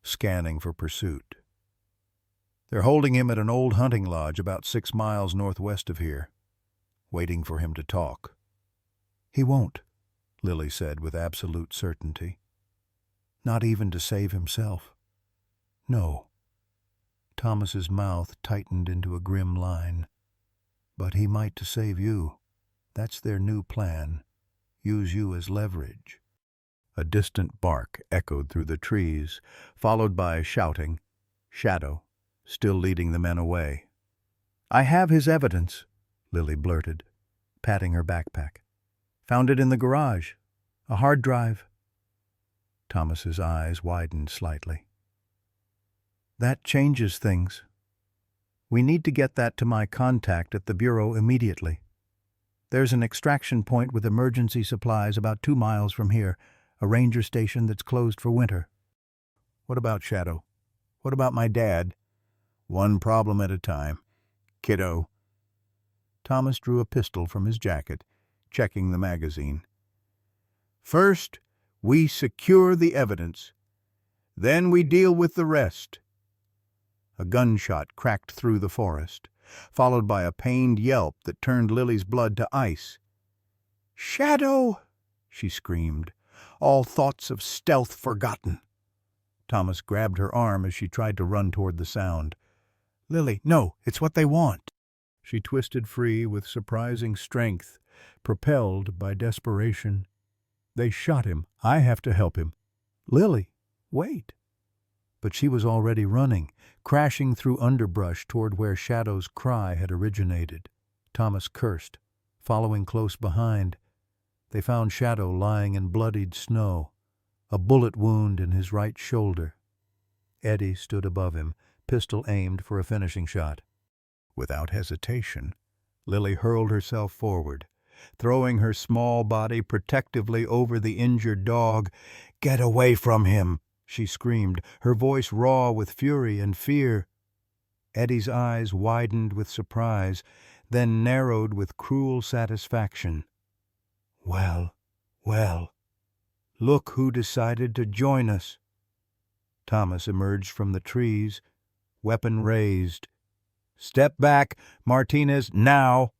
scanning for pursuit. "They're holding him at an old hunting lodge about 6 miles northwest of here, waiting for him to talk." "He won't," Lily said with absolute certainty. Not even to save himself. No. Thomas's mouth tightened into a grim line. But he might to save you. That's their new plan. Use you as leverage. A distant bark echoed through the trees, followed by shouting. Shadow, still leading the men away. I have his evidence, Lily blurted, patting her backpack. Found it in the garage. A hard drive. Thomas's eyes widened slightly. That changes things. We need to get that to my contact at the Bureau immediately. There's an extraction point with emergency supplies about 2 miles from here, a ranger station that's closed for winter. What about Shadow? What about my dad? One problem at a time. Kiddo. Thomas drew a pistol from his jacket, checking the magazine. First, we secure the evidence. Then we deal with the rest. A gunshot cracked through the forest, followed by a pained yelp that turned Lily's blood to ice. Shadow! She screamed, all thoughts of stealth forgotten. Thomas grabbed her arm as she tried to run toward the sound. Lily, no, it's what they want. She twisted free with surprising strength, propelled by desperation. They shot him. I have to help him. Lily, wait. But she was already running, crashing through underbrush toward where Shadow's cry had originated. Thomas cursed, following close behind. They found Shadow lying in bloodied snow, a bullet wound in his right shoulder. Eddie stood above him, pistol aimed for a finishing shot. Without hesitation, Lily hurled herself forward, throwing her small body protectively over the injured dog. Get away from him! She screamed, her voice raw with fury and fear. Eddie's eyes widened with surprise, then narrowed with cruel satisfaction. Well, well, look who decided to join us. Thomas emerged from the trees, weapon raised. Step back, Martinez, now!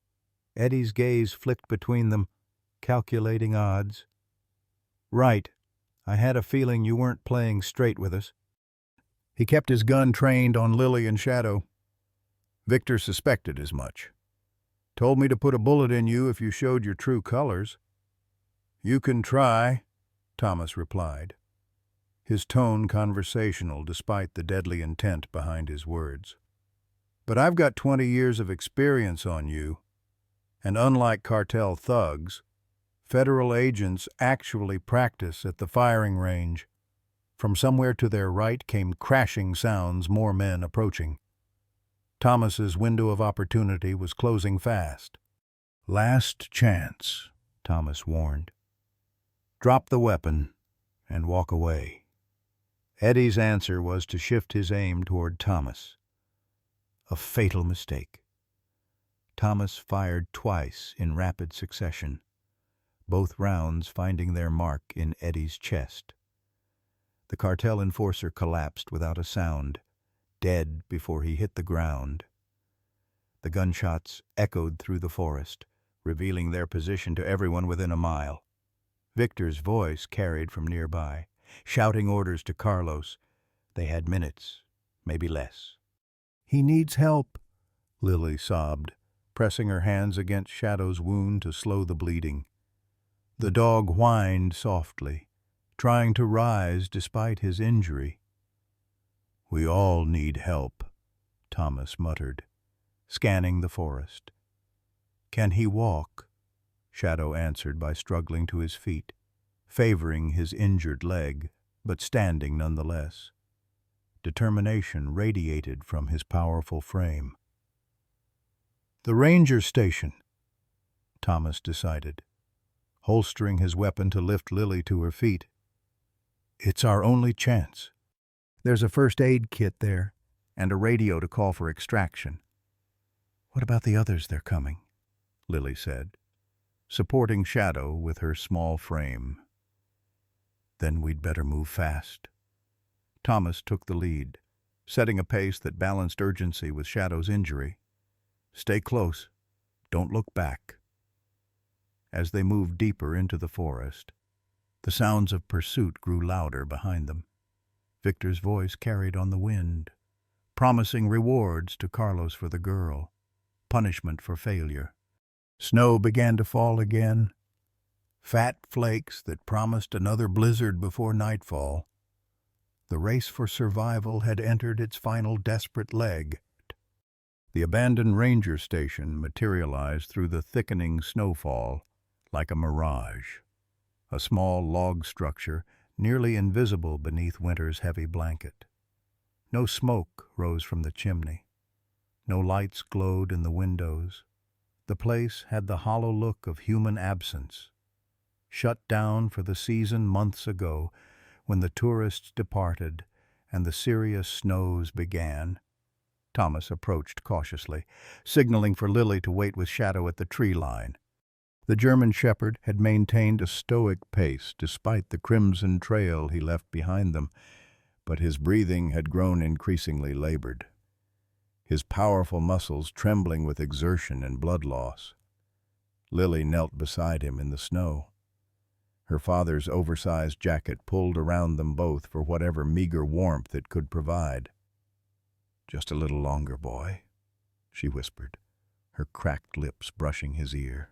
Eddie's gaze flicked between them, calculating odds. Right. I had a feeling you weren't playing straight with us. He kept his gun trained on Lily and Shadow. Victor suspected as much. Told me to put a bullet in you if you showed your true colors. You can try, Thomas replied, his tone conversational despite the deadly intent behind his words. But I've got 20 years of experience on you, and unlike cartel thugs, federal agents actually practice at the firing range. From somewhere to their right came crashing sounds, more men approaching. Thomas's window of opportunity was closing fast. Last chance, Thomas warned. Drop the weapon and walk away. Eddie's answer was to shift his aim toward Thomas. A fatal mistake. Thomas fired twice in rapid succession, both rounds finding their mark in Eddie's chest. The cartel enforcer collapsed without a sound, dead before he hit the ground. The gunshots echoed through the forest, revealing their position to everyone within a mile. Victor's voice carried from nearby, shouting orders to Carlos. They had minutes, maybe less. He needs help, Lily sobbed, pressing her hands against Shadow's wound to slow the bleeding. The dog whined softly, trying to rise despite his injury. We all need help, Thomas muttered, scanning the forest. Can he walk? Shadow answered by struggling to his feet, favoring his injured leg, but standing nonetheless. Determination radiated from his powerful frame. The ranger station, Thomas decided, holstering his weapon to lift Lily to her feet. It's our only chance. There's a first aid kit there, and a radio to call for extraction. What about the others they're coming? Lily said, supporting Shadow with her small frame. Then we'd better move fast. Thomas took the lead, setting a pace that balanced urgency with Shadow's injury. Stay close. Don't look back. as they moved deeper into the forest. The sounds of pursuit grew louder behind them. Victor's voice carried on the wind, promising rewards to Carlos for the girl, punishment for failure. Snow began to fall again, fat flakes that promised another blizzard before nightfall. The race for survival had entered its final desperate leg. The abandoned ranger station materialized through the thickening snowfall like a mirage, a small log structure nearly invisible beneath winter's heavy blanket. No smoke rose from the chimney. No lights glowed in the windows. The place had the hollow look of human absence, shut down for the season months ago when the tourists departed and the serious snows began. Thomas approached cautiously, signaling for Lily to wait with Shadow at the tree line. The German shepherd had maintained a stoic pace despite the crimson trail he left behind them, but his breathing had grown increasingly labored, his powerful muscles trembling with exertion and blood loss. Lily knelt beside him in the snow, her father's oversized jacket pulled around them both for whatever meager warmth it could provide. "Just a little longer, boy," she whispered, her cracked lips brushing his ear.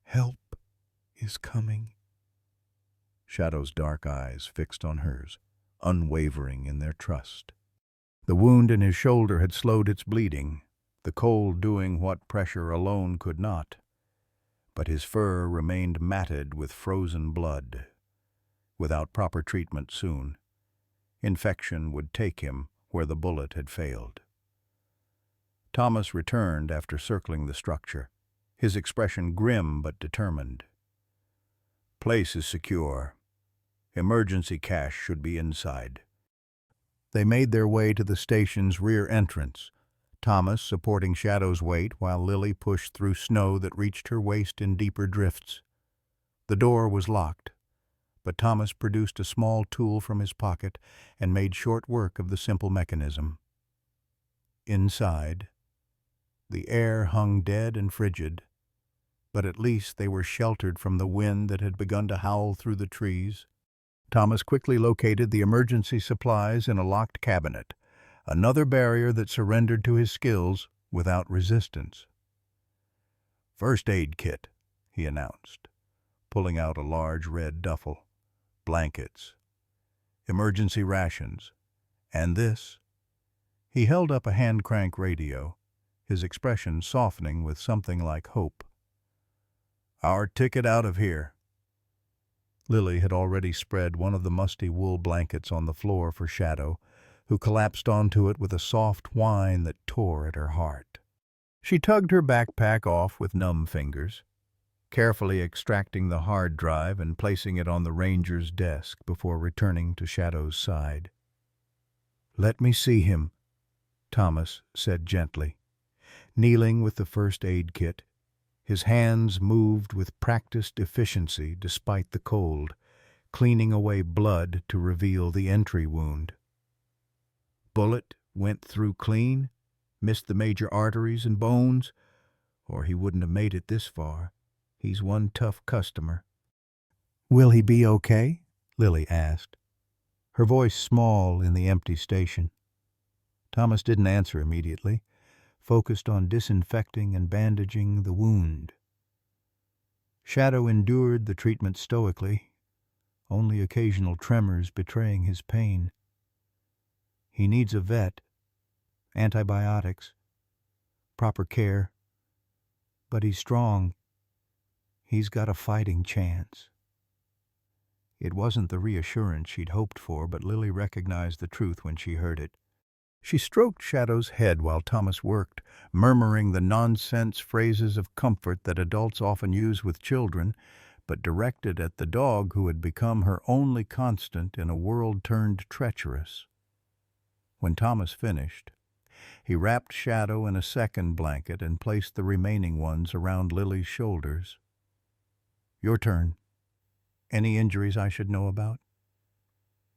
"Help is coming." Shadow's dark eyes fixed on hers, unwavering in their trust. The wound in his shoulder had slowed its bleeding, the cold doing what pressure alone could not. But his fur remained matted with frozen blood. Without proper treatment soon, infection would take him where the bullet had failed. Thomas returned after circling the structure, his expression grim but determined. "Place is secure. Emergency cache should be inside." They made their way to the station's rear entrance, Thomas supporting Shadow's weight while Lily pushed through snow that reached her waist in deeper drifts. The door was locked, but Thomas produced a small tool from his pocket and made short work of the simple mechanism. Inside, the air hung dead and frigid, but at least they were sheltered from the wind that had begun to howl through the trees. Thomas quickly located the emergency supplies in a locked cabinet, another barrier that surrendered to his skills without resistance. "First aid kit," he announced, pulling out a large red duffel, blankets, emergency rations, and this. He held up a hand-crank radio, his expression softening with something like hope. "Our ticket out of here." Lily had already spread one of the musty wool blankets on the floor for Shadow, who collapsed onto it with a soft whine that tore at her heart. She tugged her backpack off with numb fingers, carefully extracting the hard drive and placing it on the ranger's desk before returning to Shadow's side. "Let me see him," Thomas said gently. Kneeling with the first aid kit, his hands moved with practiced efficiency despite the cold, cleaning away blood to reveal the entry wound. "Bullet went through clean, missed the major arteries and bones, or he wouldn't have made it this far. He's one tough customer." "Will he be okay?" Lily asked, her voice small in the empty station. Thomas didn't answer immediately, focused on disinfecting and bandaging the wound. Shadow endured the treatment stoically, only occasional tremors betraying his pain. "He needs a vet, antibiotics, proper care, but he's strong. He's got a fighting chance." It wasn't the reassurance she'd hoped for, but Lily recognized the truth when she heard it. She stroked Shadow's head while Thomas worked, murmuring the nonsense phrases of comfort that adults often use with children, but directed at the dog who had become her only constant in a world turned treacherous. When Thomas finished, he wrapped Shadow in a second blanket and placed the remaining ones around Lily's shoulders. "Your turn. Any injuries I should know about?"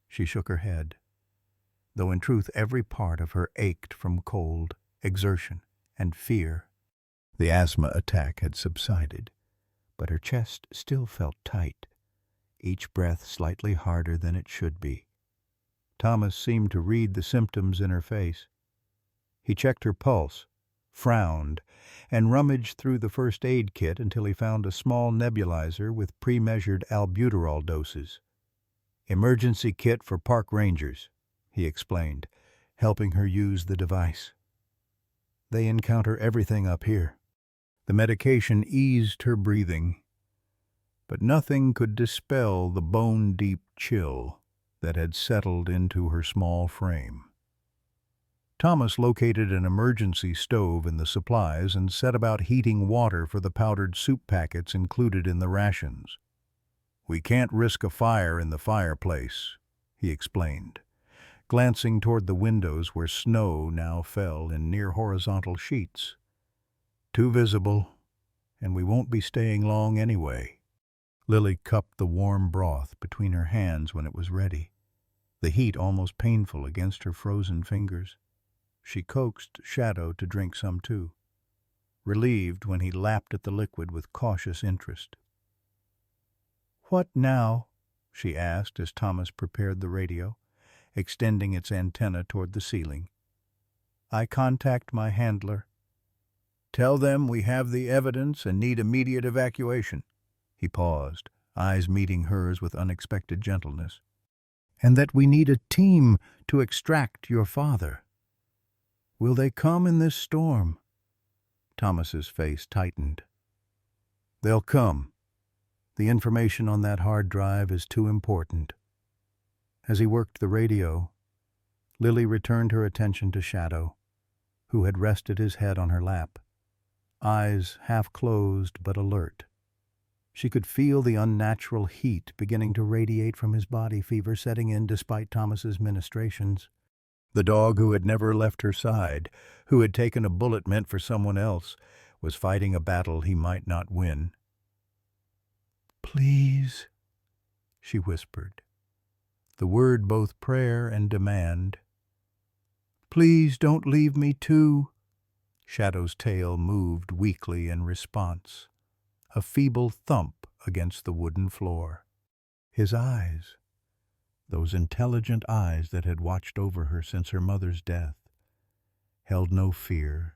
She shook her head, though in truth every part of her ached from cold, exertion, and fear. The asthma attack had subsided, but her chest still felt tight, each breath slightly harder than it should be. Thomas seemed to read the symptoms in her face. He checked her pulse, frowned, and rummaged through the first aid kit until he found a small nebulizer with pre-measured albuterol doses. "Emergency kit for park rangers," he explained, helping her use the device. "They encounter everything up here." The medication eased her breathing, but nothing could dispel the bone-deep chill that had settled into her small frame. Thomas located an emergency stove in the supplies and set about heating water for the powdered soup packets included in the rations. "We can't risk a fire in the fireplace," he explained, glancing toward the windows where snow now fell in near-horizontal sheets. "Too visible, and we won't be staying long anyway." Lily cupped the warm broth between her hands when it was ready, the heat almost painful against her frozen fingers. She coaxed Shadow to drink some too, relieved when he lapped at the liquid with cautious interest. "What now?" she asked as Thomas prepared the radio, extending its antenna toward the ceiling. "I contact my handler." "Tell them we have the evidence and need immediate evacuation." He paused, eyes meeting hers with unexpected gentleness. "And that we need a team to extract your father." "Will they come in this storm?" Thomas's face tightened. "They'll come. The information on that hard drive is too important." As he worked the radio, Lily returned her attention to Shadow, who had rested his head on her lap, eyes half closed but alert. She could feel the unnatural heat beginning to radiate from his body, fever setting in despite Thomas's ministrations. The dog who had never left her side, who had taken a bullet meant for someone else, was fighting a battle he might not win. "Please," she whispered, the word both prayer and demand. "Please don't leave me too." Shadow's tail moved weakly in response, a feeble thump against the wooden floor. His eyes, those intelligent eyes that had watched over her since her mother's death, held no fear,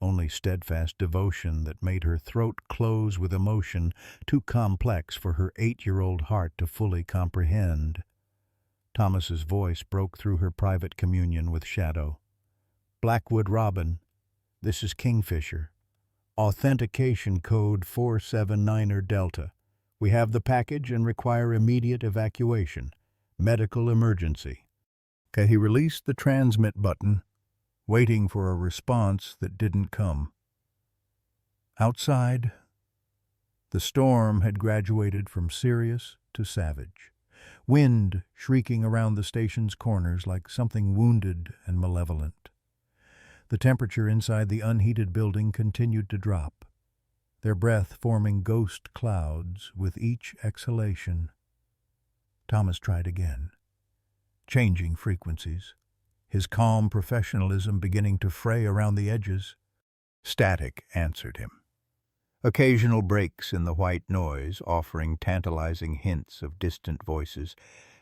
only steadfast devotion that made her throat close with emotion too complex for her 8-year-old heart to fully comprehend. Thomas's voice broke through her private communion with Shadow. "Blackwood Robin, this is Kingfisher. Authentication code 479er Delta. We have the package and require immediate evacuation. Medical emergency." Okay, he released the transmit button, waiting for a response that didn't come. Outside, the storm had graduated from serious to savage, wind shrieking around the station's corners like something wounded and malevolent. The temperature inside the unheated building continued to drop, their breath forming ghost clouds with each exhalation. Thomas tried again, changing frequencies, his calm professionalism beginning to fray around the edges. Static answered him. Occasional breaks in the white noise offering tantalizing hints of distant voices,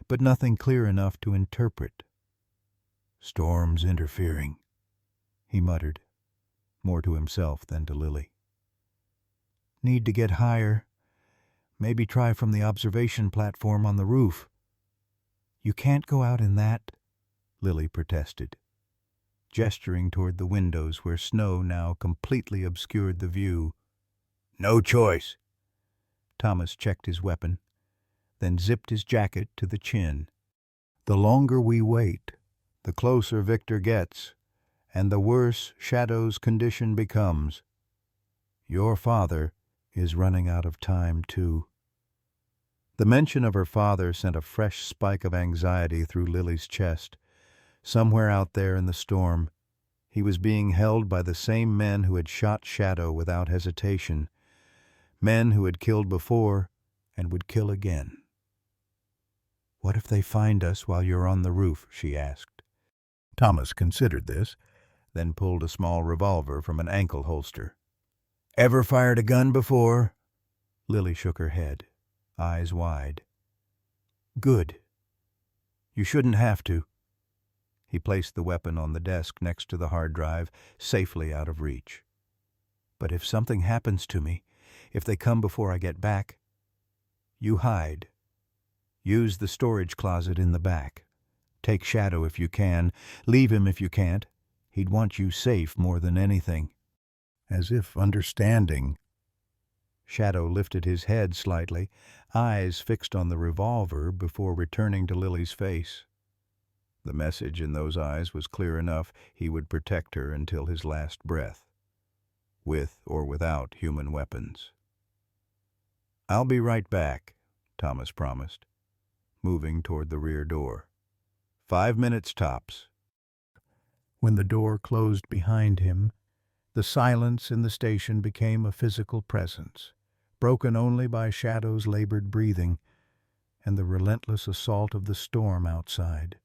but nothing clear enough to interpret. "Storm's interfering," he muttered, more to himself than to Lily. "Need to get higher. Maybe try from the observation platform on the roof." "You can't go out in that," Lily protested, gesturing toward the windows where snow now completely obscured the view. "No choice." Thomas checked his weapon, then zipped his jacket to the chin. "The longer we wait, the closer Victor gets, and the worse Shadow's condition becomes. Your father is running out of time, too." The mention of her father sent a fresh spike of anxiety through Lily's chest. Somewhere out there in the storm, he was being held by the same men who had shot Shadow without hesitation, men who had killed before and would kill again. "What if they find us while you're on the roof?" she asked. Thomas considered this, then pulled a small revolver from an ankle holster. "Ever fired a gun before?" Lily shook her head, eyes wide. Good. You shouldn't have to. He placed the weapon on the desk next to the hard drive, safely out of reach. But if something happens to me, if they come before I get back, you hide. Use the storage closet in the back. Take Shadow if you can. Leave him if you can't. He'd want you safe more than anything. As if understanding. Shadow lifted his head slightly, eyes fixed on the revolver before returning to Lily's face. The message in those eyes was clear enough. He would protect her until his last breath, with or without human weapons. I'll be right back, Thomas promised, moving toward the rear door. 5 minutes tops. When the door closed behind him, the silence in the station became a physical presence, broken only by Shadow's labored breathing and the relentless assault of the storm outside.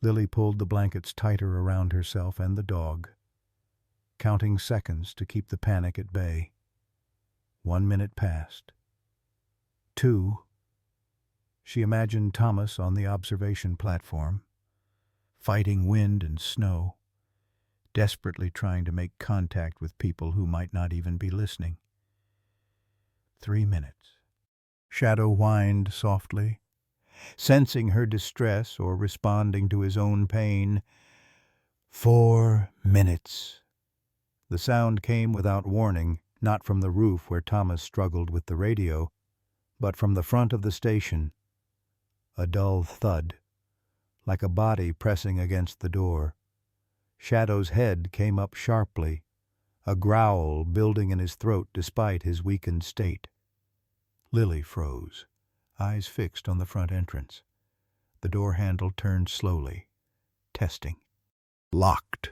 Lily pulled the blankets tighter around herself and the dog, counting seconds to keep the panic at bay. 1 minute passed. 2. She imagined Thomas on the observation platform, fighting wind and snow, desperately trying to make contact with people who might not even be listening. 3 minutes. Shadow whined softly, sensing her distress or responding to his own pain. 4 minutes. The sound came without warning, not from the roof where Thomas struggled with the radio, but from the front of the station. A dull thud, like a body pressing against the door. Shadow's head came up sharply, a growl building in his throat despite his weakened state. Lily froze, eyes fixed on the front entrance. The door handle turned slowly, testing. Locked.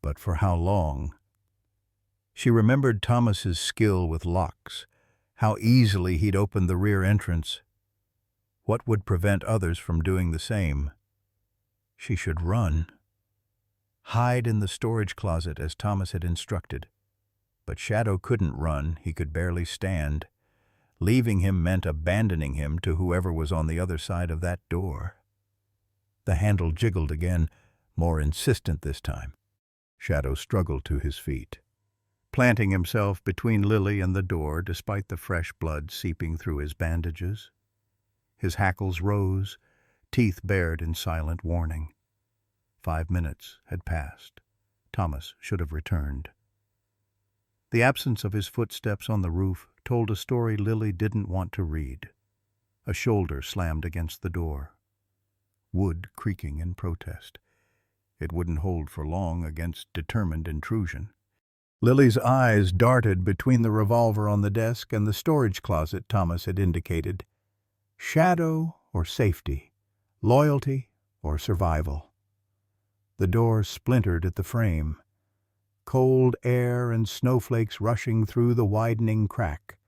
But for how long? She remembered Thomas's skill with locks, how easily he'd opened the rear entrance. What would prevent others from doing the same? She should run. Hide in the storage closet as Thomas had instructed. But Shadow couldn't run, he could barely stand. Leaving him meant abandoning him to whoever was on the other side of that door. The handle jiggled again, more insistent this time. Shadow struggled to his feet, planting himself between Lily and the door despite the fresh blood seeping through his bandages. His hackles rose, teeth bared in silent warning. 5 minutes had passed. Thomas should have returned. The absence of his footsteps on the roof told a story Lily didn't want to read. A shoulder slammed against the door. Wood creaking in protest. It wouldn't hold for long against determined intrusion. Lily's eyes darted between the revolver on the desk and the storage closet Thomas had indicated. Shadow or safety, loyalty or survival. The door splintered at the frame, cold air and snowflakes rushing through the widening crack.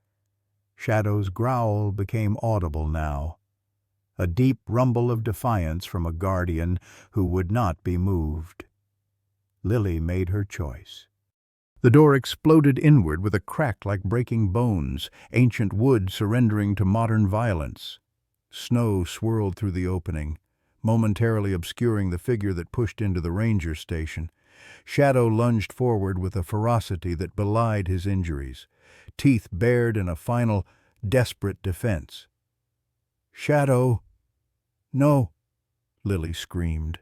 Shadow's growl became audible now, a deep rumble of defiance from a guardian who would not be moved. Lily made her choice. The door exploded inward with a crack like breaking bones, ancient wood surrendering to modern violence. Snow swirled through the opening, momentarily obscuring the figure that pushed into the ranger station. Shadow lunged forward with a ferocity that belied his injuries, teeth bared in a final, desperate defense. "Shadow!" "No!" Lily screamed.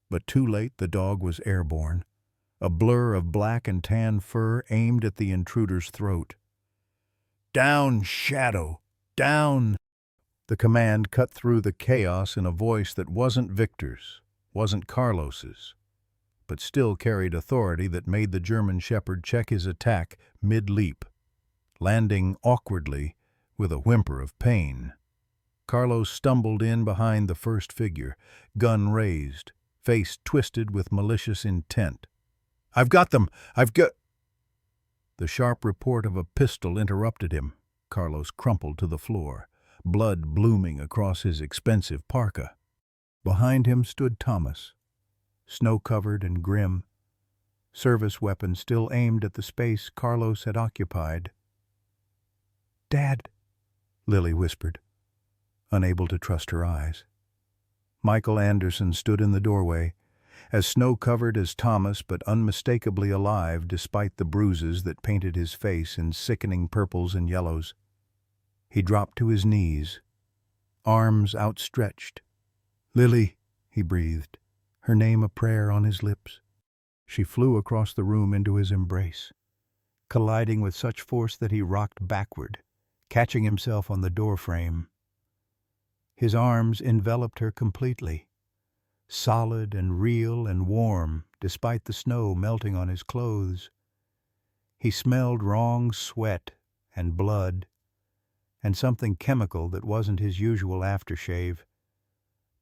But too late the dog was airborne, a blur of black and tan fur aimed at the intruder's throat. "Down, Shadow! Down!" The command cut through the chaos in a voice that wasn't Victor's, wasn't Carlos's, but still carried authority that made the German Shepherd check his attack mid-leap, landing awkwardly with a whimper of pain. Carlos stumbled in behind the first figure, gun raised, face twisted with malicious intent. "I've got them! I've got—" The sharp report of a pistol interrupted him. Carlos crumpled to the floor, blood blooming across his expensive parka. Behind him stood Thomas, snow-covered and grim, service weapon still aimed at the space Carlos had occupied. Dad, Lily whispered, unable to trust her eyes. Michael Anderson stood in the doorway, as snow-covered as Thomas but unmistakably alive despite the bruises that painted his face in sickening purples and yellows. He dropped to his knees, arms outstretched. "Lily," he breathed, her name a prayer on his lips. She flew across the room into his embrace, colliding with such force that he rocked backward, catching himself on the doorframe. His arms enveloped her completely, solid and real and warm despite the snow melting on his clothes. He smelled wrong sweat and blood and something chemical that wasn't his usual aftershave,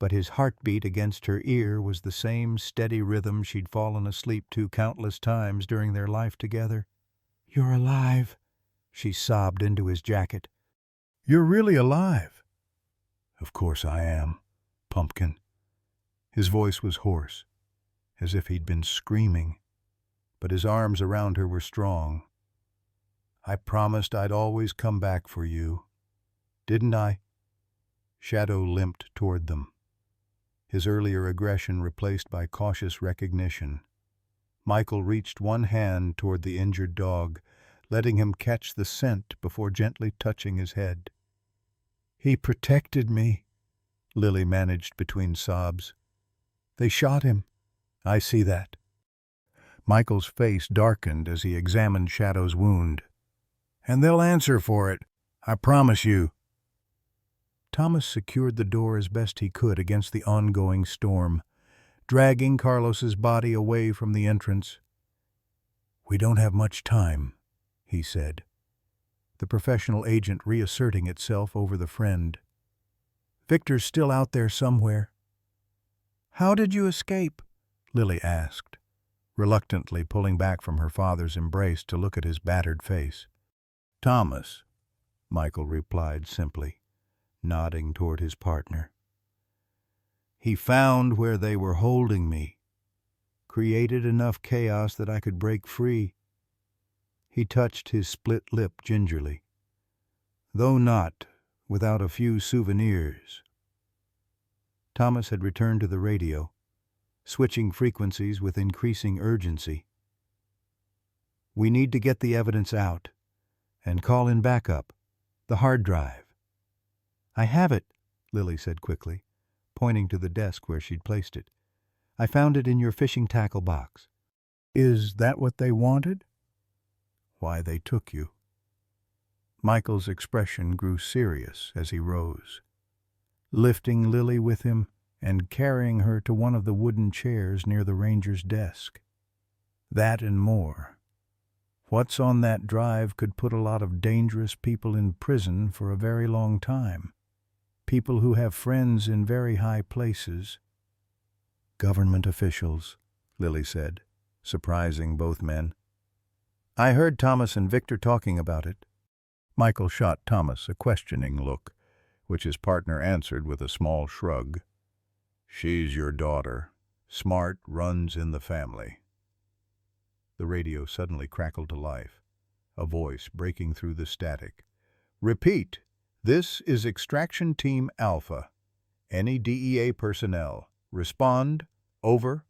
but his heartbeat against her ear was the same steady rhythm she'd fallen asleep to countless times during their life together. "You're alive," she sobbed into his jacket. "You're really alive." "Of course I am, pumpkin." His voice was hoarse, as if he'd been screaming, but his arms around her were strong. "I promised I'd always come back for you. Didn't I?" Shadow limped toward them, his earlier aggression replaced by cautious recognition. Michael reached one hand toward the injured dog, letting him catch the scent before gently touching his head. "He protected me," Lily managed between sobs. "They shot him." "I see that." Michael's face darkened as he examined Shadow's wound. "And they'll answer for it, I promise you." Thomas secured the door as best he could against the ongoing storm, dragging Carlos's body away from the entrance. "We don't have much time," he said, the professional agent reasserting itself over the friend. "Victor's still out there somewhere." "How did you escape?" Lily asked, reluctantly pulling back from her father's embrace to look at his battered face. "Thomas," Michael replied simply, nodding toward his partner. "He found where they were holding me, created enough chaos that I could break free." He touched his split lip gingerly, though not without a few souvenirs. Thomas had returned to the radio, switching frequencies with increasing urgency. "We need to get the evidence out and call in backup, the hard drive." "I have it," Lily said quickly, pointing to the desk where she'd placed it. "I found it in your fishing tackle box." "Is that what they wanted?" "Why they took you." Michael's expression grew serious as he rose, lifting Lily with him and carrying her to one of the wooden chairs near the ranger's desk. "That and more. What's on that drive could put a lot of dangerous people in prison for a very long time. People who have friends in very high places." "Government officials," Lily said, surprising both men. "I heard Thomas and Victor talking about it." Michael shot Thomas a questioning look, which his partner answered with a small shrug. "She's your daughter. Smart, runs in the family." The radio suddenly crackled to life, a voice breaking through the static. "Repeat, this is Extraction Team Alpha. Any DEA personnel. Respond. Over."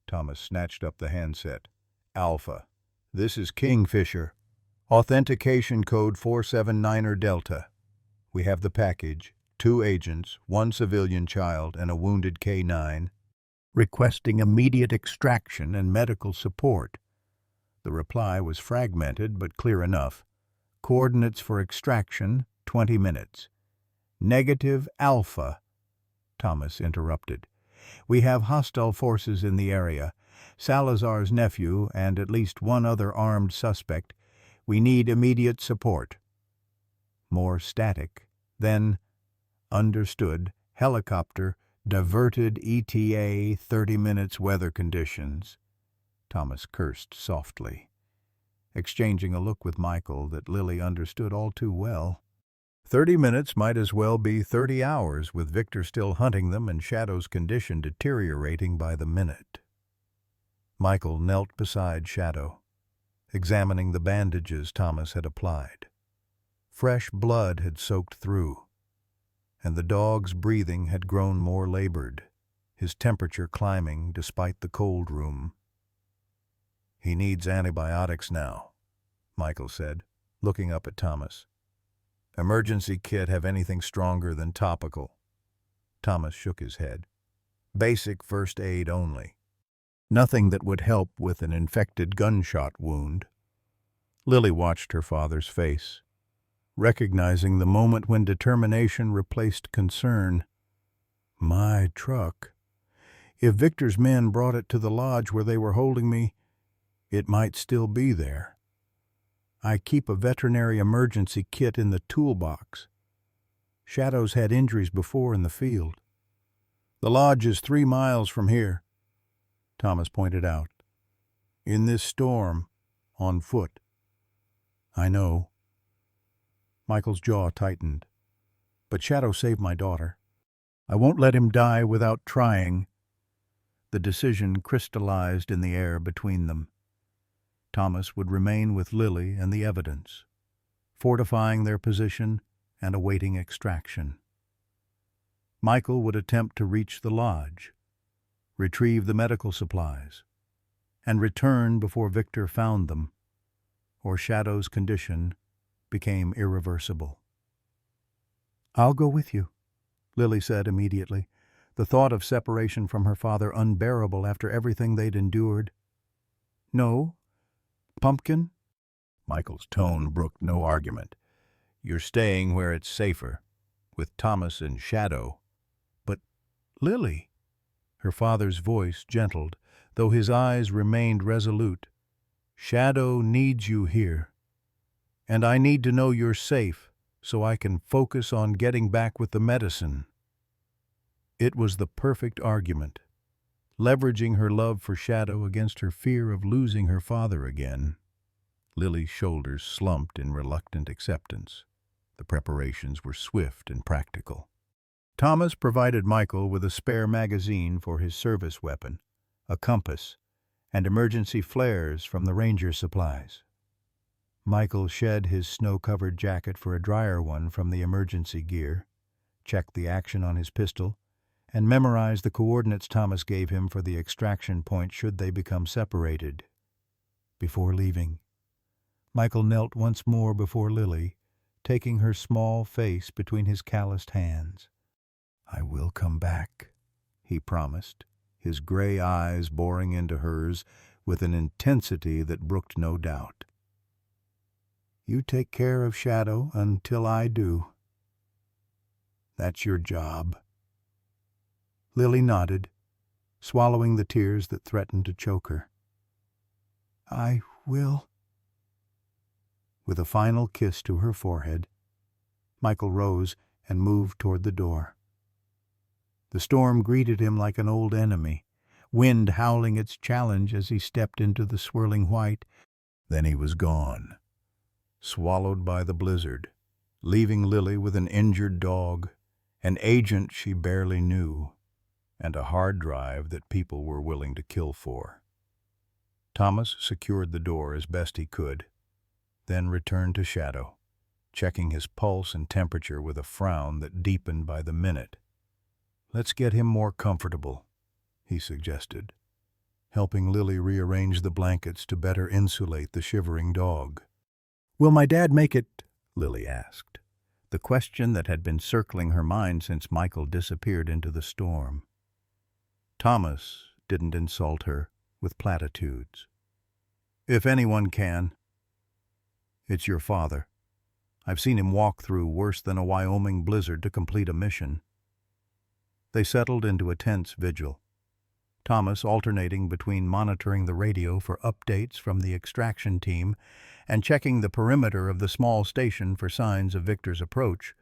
Thomas snatched up the handset. "Alpha, this is Kingfisher. Authentication code 479er Delta. We have the package, 2 agents, 1 civilian child, and a wounded K-9. Requesting immediate extraction and medical support." The reply was fragmented but clear enough. "Coordinates for extraction, 20 minutes. Negative Alpha." Thomas interrupted. "We have hostile forces in the area. Salazar's nephew and at least 1 other armed suspect. We need immediate support." More static. Then, "Understood. Helicopter. Diverted ETA 30 minutes weather conditions." Thomas cursed softly, exchanging a look with Michael that Lily understood all too well. 30 minutes might as well be 30 hours, with Victor still hunting them and Shadow's condition deteriorating by the minute. Michael knelt beside Shadow, examining the bandages Thomas had applied. Fresh blood had soaked through, and the dog's breathing had grown more labored, his temperature climbing despite the cold room. "He needs antibiotics now," Michael said, looking up at Thomas. "Emergency kit have anything stronger than topical?" Thomas shook his head. "Basic first aid only. Nothing that would help with an infected gunshot wound." Lily watched her father's face, recognizing the moment when determination replaced concern. "My truck. If Victor's men brought it to the lodge where they were holding me, it might still be there. I keep a veterinary emergency kit in the toolbox. Shadow's had injuries before in the field. The lodge is 3 miles from here," Thomas pointed out. "In this storm, on foot." "I know." Michael's jaw tightened. "But Shadow saved my daughter. I won't let him die without trying." The decision crystallized in the air between them. Thomas would remain with Lily and the evidence, fortifying their position and awaiting extraction. Michael would attempt to reach the lodge, retrieve the medical supplies, and return before Victor found them, or Shadow's condition became irreversible. "I'll go with you," Lily said immediately, the thought of separation from her father unbearable after everything they'd endured. "No? Pumpkin?" Michael's tone brooked no argument. "You're staying where it's safer, with Thomas and Shadow." "But, Lily," her father's voice gentled, though his eyes remained resolute, "Shadow needs you here, and I need to know you're safe so I can focus on getting back with the medicine." It was the perfect argument, leveraging her love for Shadow against her fear of losing her father again. Lily's shoulders slumped in reluctant acceptance. The preparations were swift and practical. Thomas provided Michael with a spare magazine for his service weapon, a compass, and emergency flares from the ranger supplies. Michael shed his snow-covered jacket for a drier one from the emergency gear, checked the action on his pistol, and memorized the coordinates Thomas gave him for the extraction point should they become separated. Before leaving, Michael knelt once more before Lily, taking her small face between his calloused hands. "I will come back," he promised, his gray eyes boring into hers with an intensity that brooked no doubt. "You take care of Shadow until I do. That's your job." Lily nodded, swallowing the tears that threatened to choke her. "I will." With a final kiss to her forehead, Michael rose and moved toward the door. The storm greeted him like an old enemy, wind howling its challenge as he stepped into the swirling white. Then he was gone, swallowed by the blizzard, leaving Lily with an injured dog, an agent she barely knew, and a hard drive that people were willing to kill for. Thomas secured the door as best he could, then returned to Shadow, checking his pulse and temperature with a frown that deepened by the minute. "Let's get him more comfortable," he suggested, helping Lily rearrange the blankets to better insulate the shivering dog. "Will my dad make it?" Lily asked, the question that had been circling her mind since Michael disappeared into the storm. Thomas didn't insult her with platitudes. "If anyone can, it's your father. I've seen him walk through worse than a Wyoming blizzard to complete a mission." They settled into a tense vigil, Thomas alternating between monitoring the radio for updates from the extraction team and checking the perimeter of the small station for signs of Victor's approach.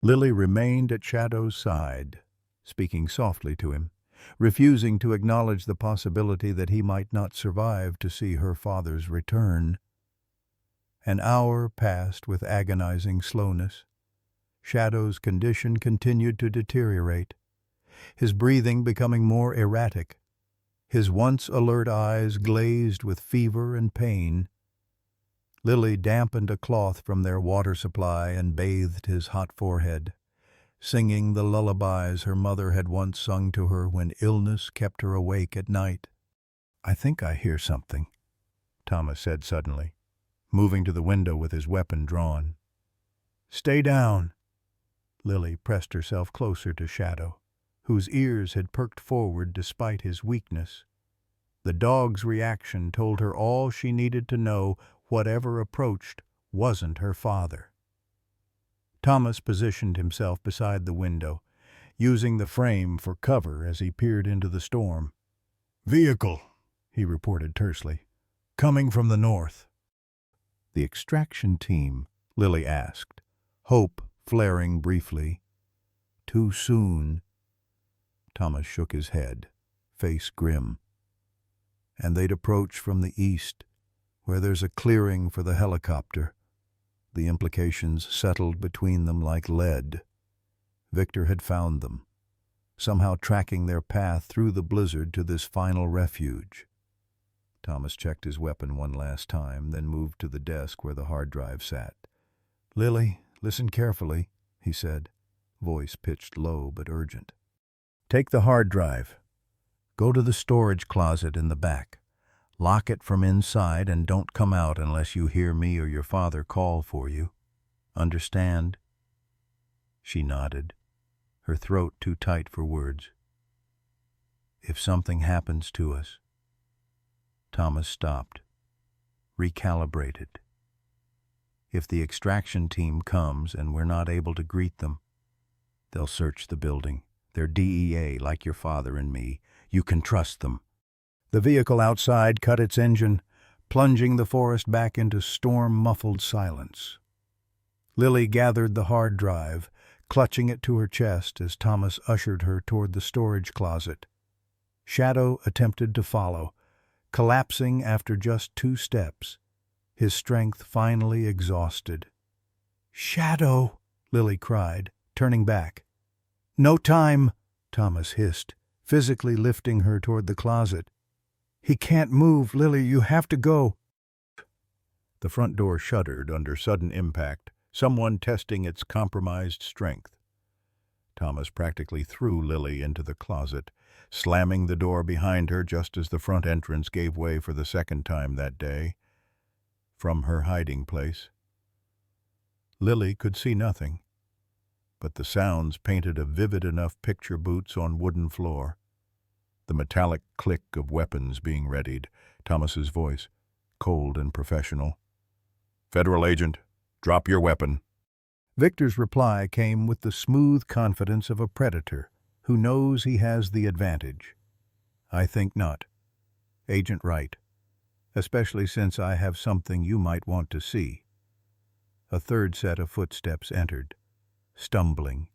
Lily remained at Shadow's side, speaking softly to him, refusing to acknowledge the possibility that he might not survive to see her father's return. An hour passed with agonizing slowness. Shadow's condition continued to deteriorate, his breathing becoming more erratic, his once alert eyes glazed with fever and pain. Lily dampened a cloth from their water supply and bathed his hot forehead, singing the lullabies her mother had once sung to her when illness kept her awake at night. "I think I hear something," Thomas said suddenly, moving to the window with his weapon drawn. "Stay down." Lily pressed herself closer to Shadow, whose ears had perked forward despite his weakness. The dog's reaction told her all she needed to know. Whatever approached wasn't her father. Thomas positioned himself beside the window, using the frame for cover as he peered into the storm. "Vehicle," he reported tersely, "coming from the north." "The extraction team?" Lily asked, hope flaring briefly. "Too soon." Thomas shook his head, face grim. "And they'd approach from the east, where there's a clearing for the helicopter." The implications settled between them like lead. Victor had found them, somehow tracking their path through the blizzard to this final refuge. Thomas checked his weapon one last time, then moved to the desk where the hard drive sat. "Lily, listen carefully," he said, voice pitched low but urgent. "Take the hard drive. Go to the storage closet in the back. Lock it from inside and don't come out unless you hear me or your father call for you. Understand?" She nodded, her throat too tight for words. "If something happens to us..." Thomas stopped, recalibrated. "If the extraction team comes and we're not able to greet them, they'll search the building. They're DEA, like your father and me. You can trust them." The vehicle outside cut its engine, plunging the forest back into storm-muffled silence. Lily gathered the hard drive, clutching it to her chest as Thomas ushered her toward the storage closet. Shadow attempted to follow, collapsing after just 2 steps, his strength finally exhausted. "Shadow!" Lily cried, turning back. "No time!" Thomas hissed, physically lifting her toward the closet. "He can't move, Lily, you have to go." The front door shuddered under sudden impact, someone testing its compromised strength. Thomas practically threw Lily into the closet, slamming the door behind her just as the front entrance gave way for the second time that day. From her hiding place, Lily could see nothing, but the sounds painted a vivid enough picture: boots on wooden floor, the metallic click of weapons being readied, Thomas's voice, cold and professional. "Federal agent, drop your weapon." Victor's reply came with the smooth confidence of a predator who knows he has the advantage. "I think not. Agent Wright, especially since I have something you might want to see." A third set of footsteps entered, stumbling,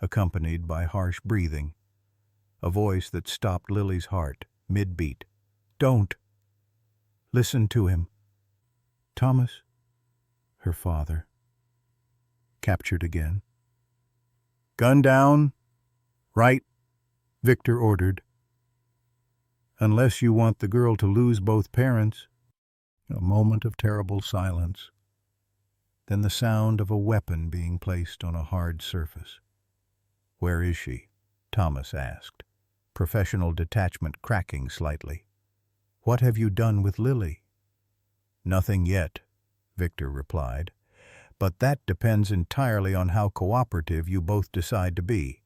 accompanied by harsh breathing. A voice that stopped Lily's heart, mid-beat. "Don't! Listen to him." "Thomas?" Her father. Captured again. "Gun down. Right," Victor ordered. "Unless you want the girl to lose both parents." A moment of terrible silence. Then the sound of a weapon being placed on a hard surface. "Where is she?" Thomas asked, professional detachment cracking slightly. "What have you done with Lily?" "Nothing yet," Victor replied. "But that depends entirely on how cooperative you both decide to be.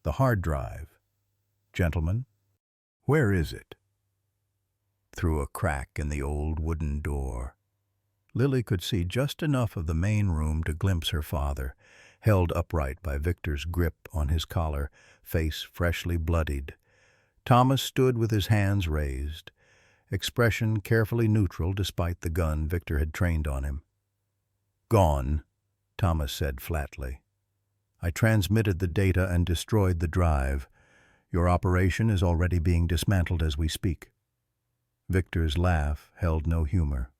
The hard drive. Gentlemen, where is it?" Through a crack in the old wooden door, Lily could see just enough of the main room to glimpse her father, held upright by Victor's grip on his collar, face freshly bloodied. Thomas stood with his hands raised, expression carefully neutral despite the gun Victor had trained on him. "Gone," Thomas said flatly. "I transmitted the data and destroyed the drive. Your operation is already being dismantled as we speak." Victor's laugh held no humor.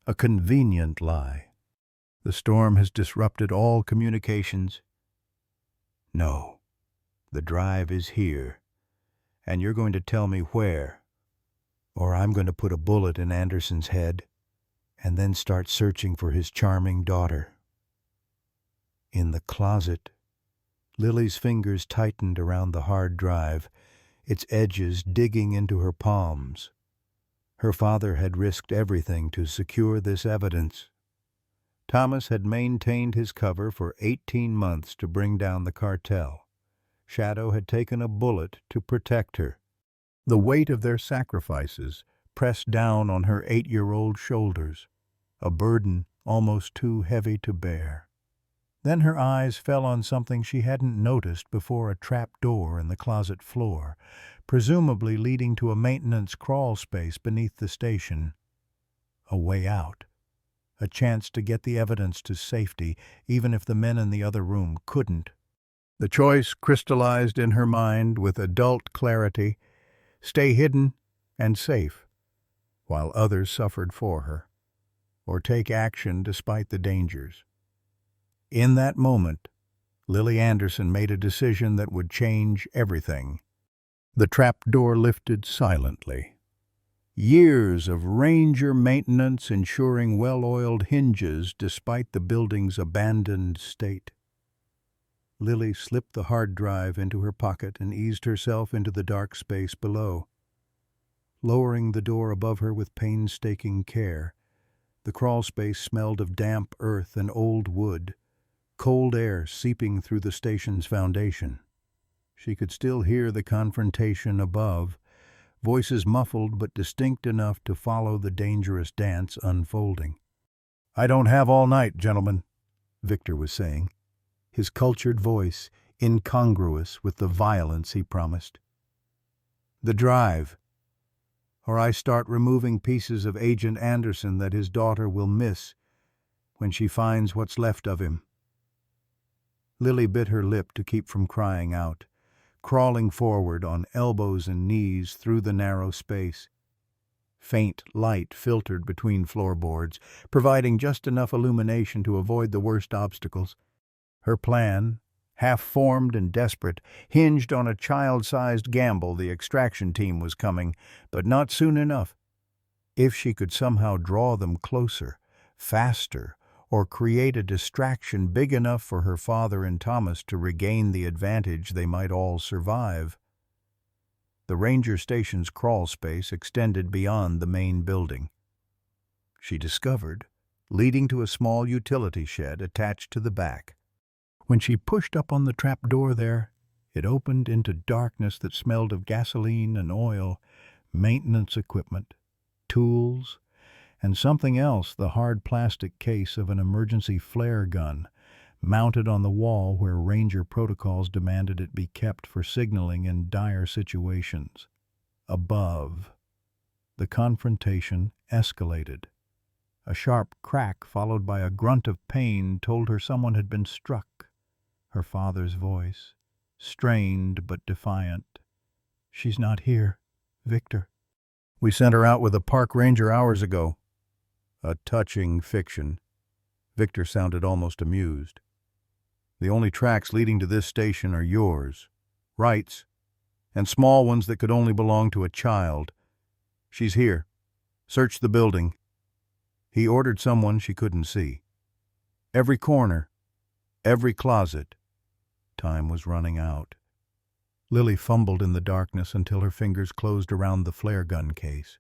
"A convenient lie. The storm has disrupted all communications." "No, the drive is here, and you're going to tell me where, or I'm going to put a bullet in Anderson's head, and then start searching for his charming daughter. In the closet, Lily's fingers tightened around the hard drive, its edges digging into her palms. Her father had risked everything to secure this evidence. Thomas had maintained his cover for 18 months to bring down the cartel. Shadow had taken a bullet to protect her. The weight of their sacrifices pressed down on her 8-year-old shoulders, a burden almost too heavy to bear. Then her eyes fell on something she hadn't noticed before: a trap door in the closet floor, presumably leading to a maintenance crawl space beneath the station. A way out. A chance to get the evidence to safety, even if the men in the other room couldn't. The choice crystallized in her mind with adult clarity: stay hidden and safe, while others suffered for her, or take action despite the dangers. In that moment, Lily Anderson made a decision that would change everything. The trapdoor lifted silently. Years of ranger maintenance ensuring well-oiled hinges despite the building's abandoned state. Lily slipped the hard drive into her pocket and eased herself into the dark space below. Lowering the door above her with painstaking care, the crawl space smelled of damp earth and old wood, cold air seeping through the station's foundation. She could still hear the confrontation above, voices muffled but distinct enough to follow the dangerous dance unfolding. "I don't have all night, gentlemen," Victor was saying, his cultured voice incongruous with the violence he promised. "The drive, or I start removing pieces of Agent Anderson that his daughter will miss when she finds what's left of him." Lily bit her lip to keep from crying out, crawling forward on elbows and knees through the narrow space. Faint light filtered between floorboards, providing just enough illumination to avoid the worst obstacles. Her plan, half-formed and desperate, hinged on a child-sized gamble: the extraction team was coming, but not soon enough. If she could somehow draw them closer, faster, or create a distraction big enough for her father and Thomas to regain the advantage, they might all survive. The ranger station's crawl space extended beyond the main building. She discovered, leading to a small utility shed attached to the back. When she pushed up on the trap door there, it opened into darkness that smelled of gasoline and oil, maintenance equipment, tools, and something else: the hard plastic case of an emergency flare gun, mounted on the wall where ranger protocols demanded it be kept for signaling in dire situations. Above, the confrontation escalated. A sharp crack followed by a grunt of pain told her someone had been struck. Her father's voice, strained but defiant. "She's not here, Victor. We sent her out with a park ranger hours ago." A touching fiction. Victor sounded almost amused. "The only tracks leading to this station are yours, Wright's, and small ones that could only belong to a child. She's here. Search the building." He ordered someone she couldn't see. Every corner, every closet. Time was running out. Lily fumbled in the darkness until her fingers closed around the flare gun case.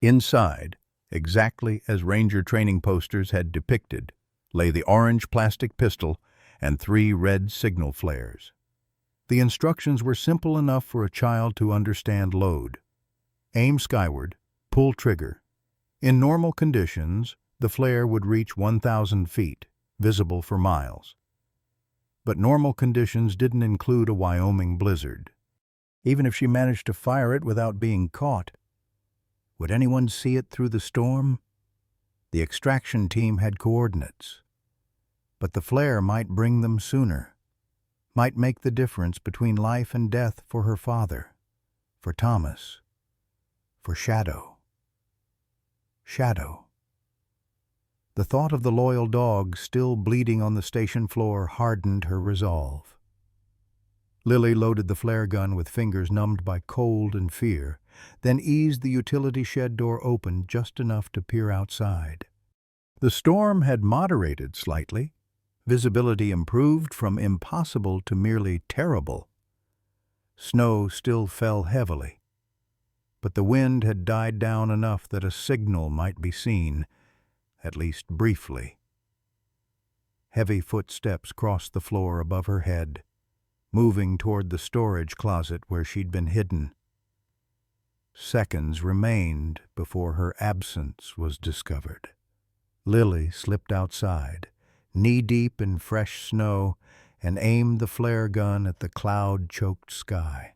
Inside, exactly as ranger training posters had depicted, lay the orange plastic pistol and 3 red signal flares. The instructions were simple enough for a child to understand: load, aim skyward, pull trigger. In normal conditions, the flare would reach 1,000 feet, visible for miles. But normal conditions didn't include a Wyoming blizzard. Even if she managed to fire it without being caught, would anyone see it through the storm? The extraction team had coordinates, but the flare might bring them sooner, might make the difference between life and death for her father, for Thomas, for Shadow. Shadow. The thought of the loyal dog still bleeding on the station floor hardened her resolve. Lily loaded the flare gun with fingers numbed by cold and fear, then eased the utility shed door open just enough to peer outside. The storm had moderated slightly. Visibility improved from impossible to merely terrible. Snow still fell heavily, but the wind had died down enough that a signal might be seen, at least briefly. Heavy footsteps crossed the floor above her head, moving toward the storage closet where she'd been hidden. Seconds remained before her absence was discovered. Lily slipped outside, knee-deep in fresh snow, and aimed the flare gun at the cloud-choked sky.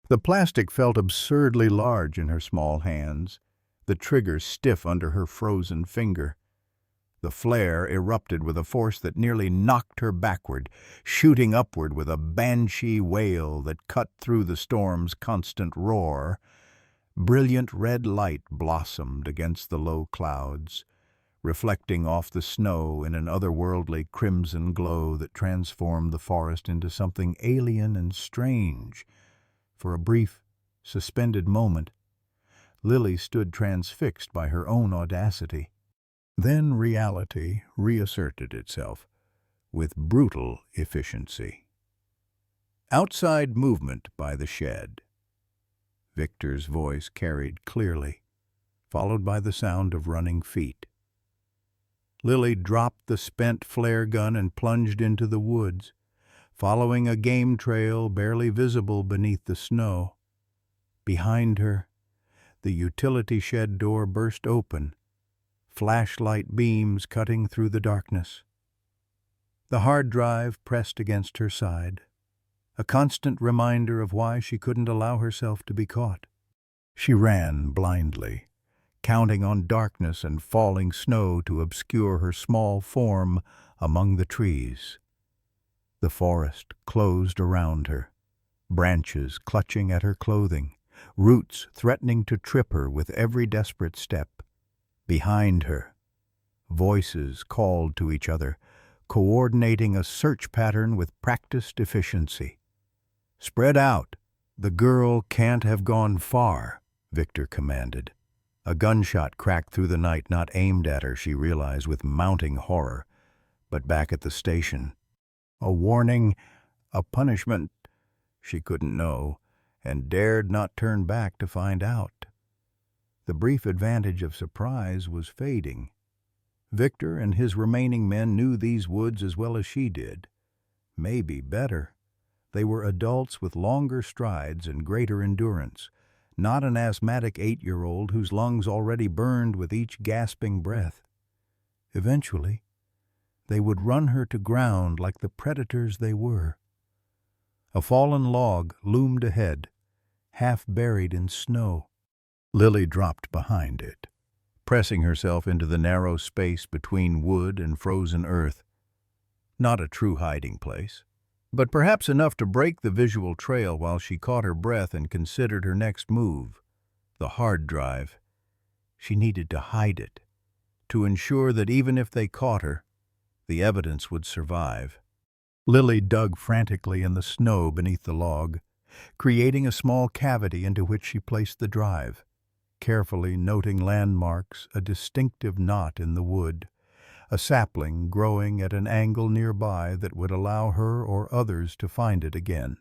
The plastic felt absurdly large in her small hands, the trigger stiff under her frozen finger. The flare erupted with a force that nearly knocked her backward, shooting upward with a banshee wail that cut through the storm's constant roar. Brilliant red light blossomed against the low clouds, reflecting off the snow in an otherworldly crimson glow that transformed the forest into something alien and strange. For a brief, suspended moment, Lily stood transfixed by her own audacity. Then reality reasserted itself with brutal efficiency. Outside movement by the shed. Victor's voice carried clearly, followed by the sound of running feet. Lily dropped the spent flare gun and plunged into the woods, following a game trail barely visible beneath the snow. Behind her, the utility shed door burst open, flashlight beams cutting through the darkness. The hard drive pressed against her side, a constant reminder of why she couldn't allow herself to be caught. She ran blindly, counting on darkness and falling snow to obscure her small form among the trees. The forest closed around her, branches clutching at her clothing, roots threatening to trip her with every desperate step. Behind her, voices called to each other, coordinating a search pattern with practiced efficiency. "Spread out. The girl can't have gone far," Victor commanded. A gunshot cracked through the night, not aimed at her, she realized with mounting horror, but back at the station. A warning, a punishment, she couldn't know, and dared not turn back to find out. The brief advantage of surprise was fading. Victor and his remaining men knew these woods as well as she did. Maybe better. They were adults with longer strides and greater endurance, not an asthmatic 8-year-old whose lungs already burned with each gasping breath. Eventually, they would run her to ground like the predators they were. A fallen log loomed ahead, half buried in snow. Lily dropped behind it, pressing herself into the narrow space between wood and frozen earth. Not a true hiding place, but perhaps enough to break the visual trail while she caught her breath and considered her next move. The hard drive. She needed to hide it, to ensure that even if they caught her, the evidence would survive. Lily dug frantically in the snow beneath the log, creating a small cavity into which she placed the drive, carefully noting landmarks, a distinctive knot in the wood, a sapling growing at an angle nearby that would allow her or others to find it again.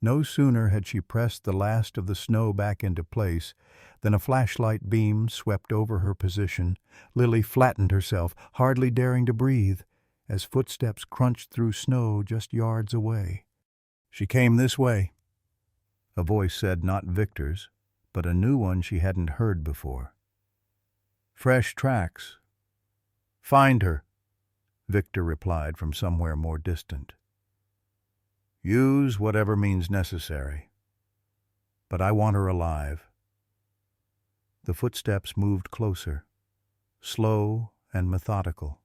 No sooner had she pressed the last of the snow back into place than a flashlight beam swept over her position. Lily flattened herself, hardly daring to breathe, as footsteps crunched through snow just yards away. "She came this way," a voice said, not Victor's, but a new one she hadn't heard before. "Fresh tracks." "Find her," Victor replied from somewhere more distant. "Use whatever means necessary. But I want her alive." The footsteps moved closer, slow and methodical.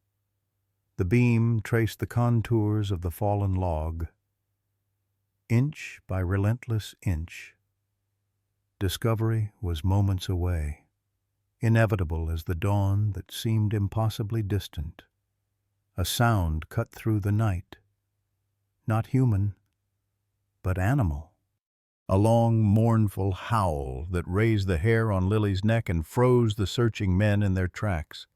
The beam traced the contours of the fallen log, inch by relentless inch. Discovery was moments away, inevitable as the dawn that seemed impossibly distant. A sound cut through the night, not human, but animal. A long, mournful howl that raised the hair on Lily's neck and froze the searching men in their tracks.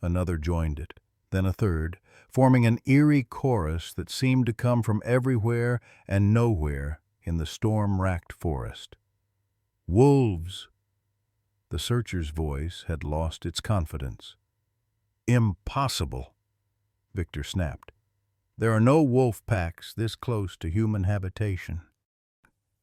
Another joined it, then a third, forming an eerie chorus that seemed to come from everywhere and nowhere in the storm-racked forest. Wolves! The searcher's voice had lost its confidence. Impossible, Victor snapped. There are no wolf packs this close to human habitation.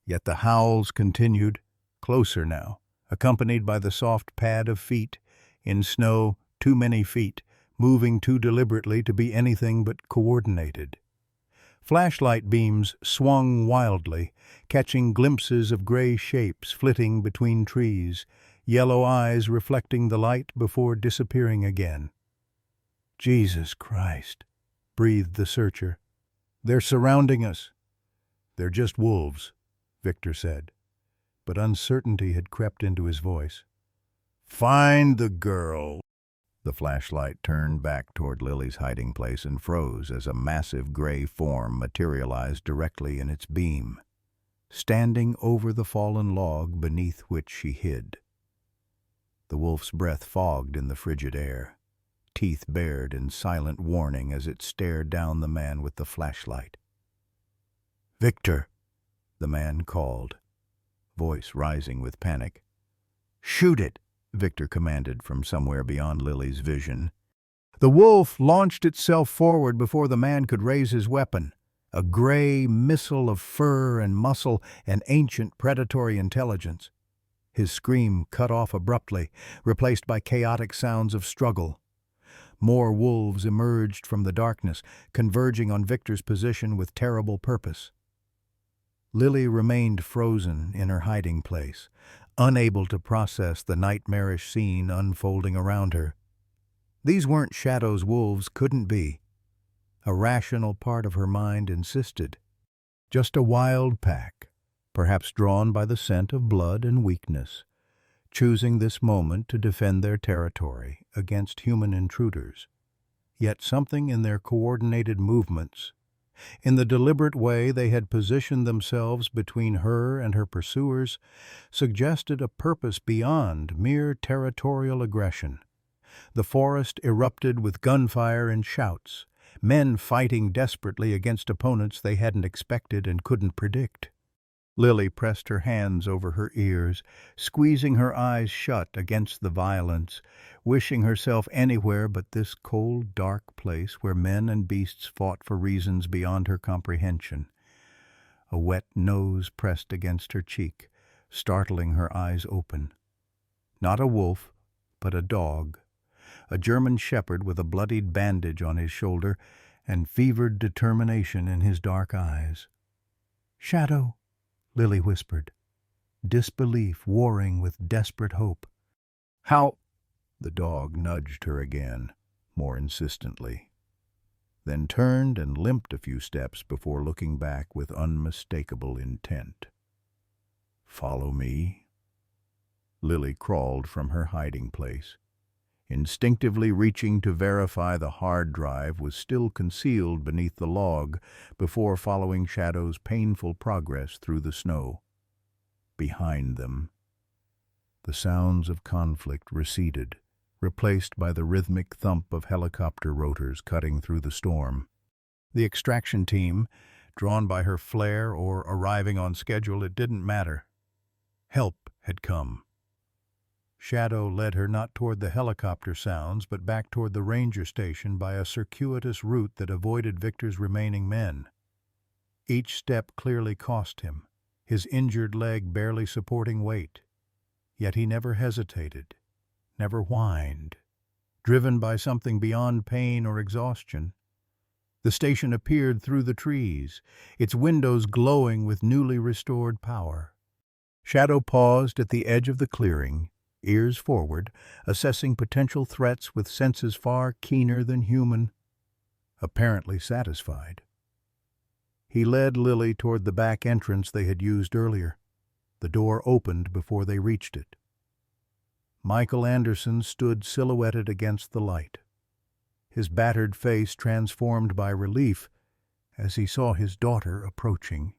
Yet the howls continued, closer now, accompanied by the soft pad of feet, in snow too many feet, moving too deliberately to be anything but coordinated. Flashlight beams swung wildly, catching glimpses of gray shapes flitting between trees, yellow eyes reflecting the light before disappearing again. Jesus Christ, breathed the searcher. They're surrounding us. They're just wolves, Victor said, but uncertainty had crept into his voice. Find the girl. The flashlight turned back toward Lily's hiding place and froze as a massive gray form materialized directly in its beam, standing over the fallen log beneath which she hid. The wolf's breath fogged in the frigid air, teeth bared in silent warning as it stared down the man with the flashlight. "Victor," the man called, voice rising with panic. "Shoot it," Victor commanded from somewhere beyond Lily's vision. The wolf launched itself forward before the man could raise his weapon, a gray missile of fur and muscle and ancient predatory intelligence. His scream cut off abruptly, replaced by chaotic sounds of struggle. More wolves emerged from the darkness, converging on Victor's position with terrible purpose. Lily remained frozen in her hiding place, unable to process the nightmarish scene unfolding around her. These weren't Shadow's wolves, couldn't be. A rational part of her mind insisted. Just a wild pack, perhaps drawn by the scent of blood and weakness, choosing this moment to defend their territory against human intruders. Yet something in their coordinated movements, in the deliberate way they had positioned themselves between her and her pursuers, suggested a purpose beyond mere territorial aggression. The forest erupted with gunfire and shouts, men fighting desperately against opponents they hadn't expected and couldn't predict. Lily pressed her hands over her ears, squeezing her eyes shut against the violence, wishing herself anywhere but this cold, dark place where men and beasts fought for reasons beyond her comprehension. A wet nose pressed against her cheek, startling her eyes open. Not a wolf, but a dog, a German shepherd with a bloodied bandage on his shoulder and fevered determination in his dark eyes. "Shadow," Lily whispered, disbelief warring with desperate hope. "How—" The dog nudged her again, more insistently, then turned and limped a few steps before looking back with unmistakable intent. "Follow me." Lily crawled from her hiding place, instinctively reaching to verify the hard drive was still concealed beneath the log before following Shadow's painful progress through the snow. Behind them, the sounds of conflict receded, replaced by the rhythmic thump of helicopter rotors cutting through the storm. The extraction team, drawn by her flare or arriving on schedule, it didn't matter. Help had come. Shadow led her not toward the helicopter sounds, but back toward the ranger station by a circuitous route that avoided Victor's remaining men. Each step clearly cost him, his injured leg barely supporting weight. Yet he never hesitated, never whined, driven by something beyond pain or exhaustion. The station appeared through the trees, its windows glowing with newly restored power. Shadow paused at the edge of the clearing, ears forward, assessing potential threats with senses far keener than human, apparently satisfied. He led Lily toward the back entrance they had used earlier. The door opened before they reached it. Michael Anderson stood silhouetted against the light, his battered face transformed by relief as he saw his daughter approaching.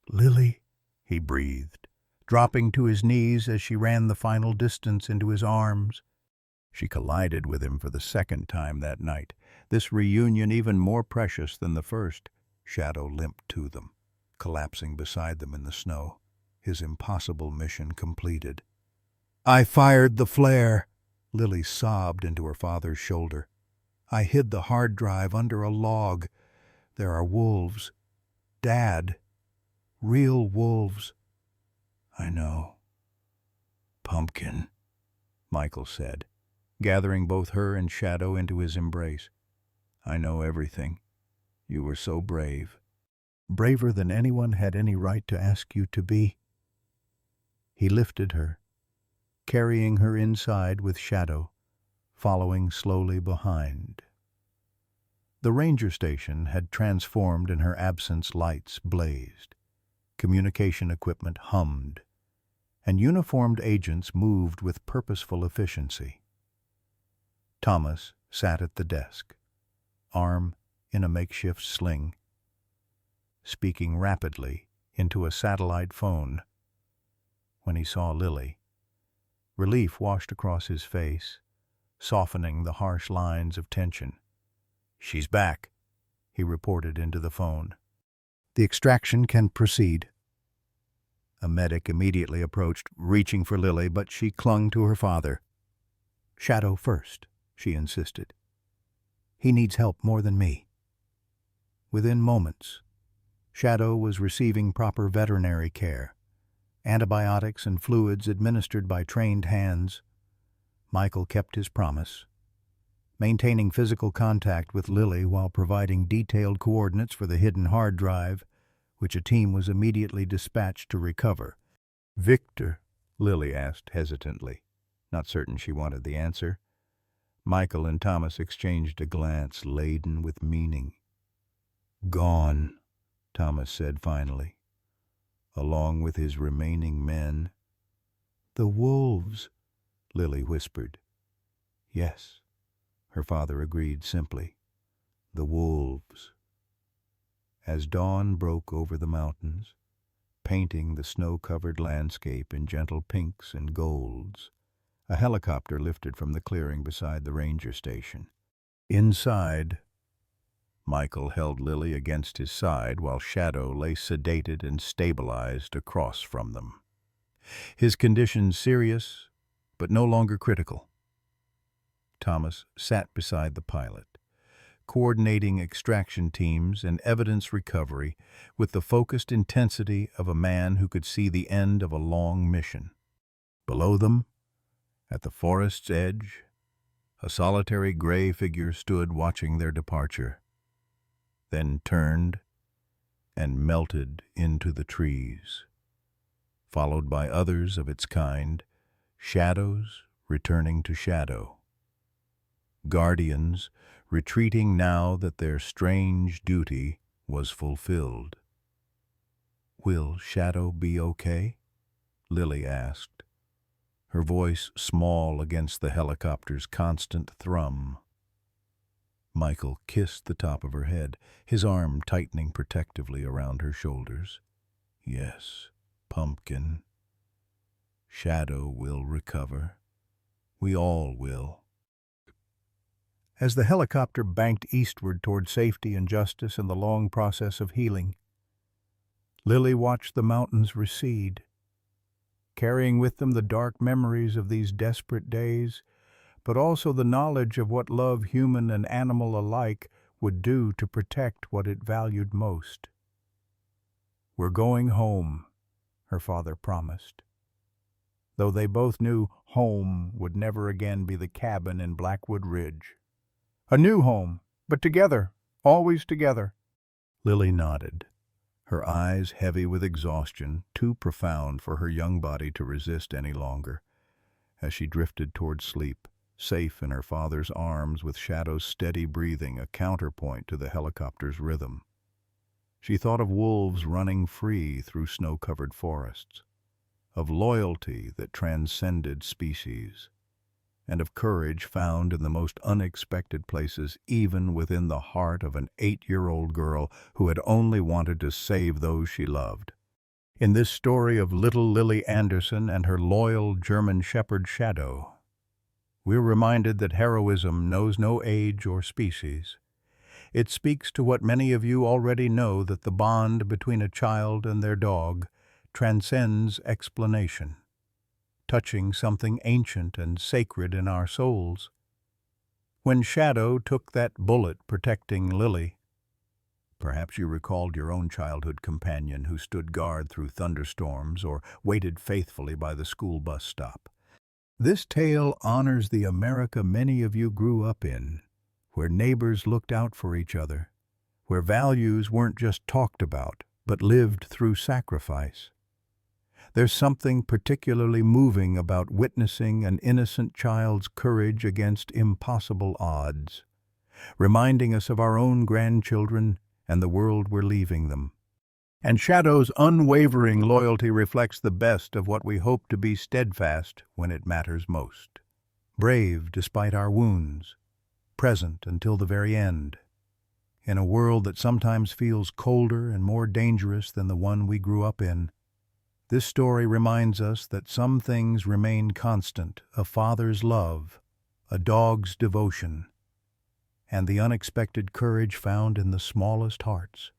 "Lily," he breathed, dropping to his knees as she ran the final distance into his arms. She collided with him for the second time that night, this reunion even more precious than the first. Shadow limped to them, collapsing beside them in the snow, his impossible mission completed. "I fired the flare," Lily sobbed into her father's shoulder. "I hid the hard drive under a log. There are wolves. Dad. Real wolves." "I know." "Pumpkin," Michael said, gathering both her and Shadow into his embrace. "I know everything. You were so brave. Braver than anyone had any right to ask you to be." He lifted her, carrying her inside with Shadow, following slowly behind. The ranger station had transformed in her absence. Lights blazed, communication equipment hummed, and uniformed agents moved with purposeful efficiency. Thomas sat at the desk, arm in a makeshift sling, speaking rapidly into a satellite phone. When he saw Lily, relief washed across his face, softening the harsh lines of tension. "She's back," he reported into the phone. "The extraction can proceed." A medic immediately approached, reaching for Lily, but she clung to her father. "Shadow first," she insisted. "He needs help more than me." Within moments, Shadow was receiving proper veterinary care, antibiotics and fluids administered by trained hands. Michael kept his promise, maintaining physical contact with Lily while providing detailed coordinates for the hidden hard drive, which a team was immediately dispatched to recover. "Victor?" Lily asked hesitantly, not certain she wanted the answer. Michael and Thomas exchanged a glance laden with meaning. "Gone," Thomas said finally, "along with his remaining men." "The wolves," Lily whispered. "Yes," her father agreed simply. "The wolves." As dawn broke over the mountains, painting the snow-covered landscape in gentle pinks and golds, a helicopter lifted from the clearing beside the ranger station. Inside, Michael held Lily against his side while Shadow lay sedated and stabilized across from them. His condition serious, but no longer critical. Thomas sat beside the pilot, coordinating extraction teams and evidence recovery with the focused intensity of a man who could see the end of a long mission. Below them, at the forest's edge, a solitary gray figure stood watching their departure, then turned and melted into the trees, followed by others of its kind, shadows returning to shadow. Guardians retreating now that their strange duty was fulfilled. "Will Shadow be okay?" Lily asked, her voice small against the helicopter's constant thrum. Michael kissed the top of her head, his arm tightening protectively around her shoulders. "Yes, Pumpkin. Shadow will recover. We all will." As the helicopter banked eastward toward safety and justice and the long process of healing, Lily watched the mountains recede, carrying with them the dark memories of these desperate days, but also the knowledge of what love, human and animal alike, would do to protect what it valued most. "We're going home," her father promised, though they both knew home would never again be the cabin in Blackwood Ridge. "A new home, but together, always together." Lily nodded, her eyes heavy with exhaustion, too profound for her young body to resist any longer, as she drifted toward sleep, safe in her father's arms with Shadow's steady breathing a counterpoint to the helicopter's rhythm. She thought of wolves running free through snow-covered forests, of loyalty that transcended species, and of courage found in the most unexpected places, even within the heart of an 8-year-old girl who had only wanted to save those she loved. In this story of little Lily Anderson and her loyal German shepherd Shadow, we're reminded that heroism knows no age or species. It speaks to what many of you already know, that the bond between a child and their dog transcends explanation, touching something ancient and sacred in our souls. When Shadow took that bullet protecting Lily, perhaps you recalled your own childhood companion who stood guard through thunderstorms or waited faithfully by the school bus stop. This tale honors the America many of you grew up in, where neighbors looked out for each other, where values weren't just talked about, but lived through sacrifice. There's something particularly moving about witnessing an innocent child's courage against impossible odds, reminding us of our own grandchildren and the world we're leaving them. And Shadow's unwavering loyalty reflects the best of what we hope to be: steadfast when it matters most, brave despite our wounds, present until the very end. In a world that sometimes feels colder and more dangerous than the one we grew up in, this story reminds us that some things remain constant: a father's love, a dog's devotion, and the unexpected courage found in the smallest hearts.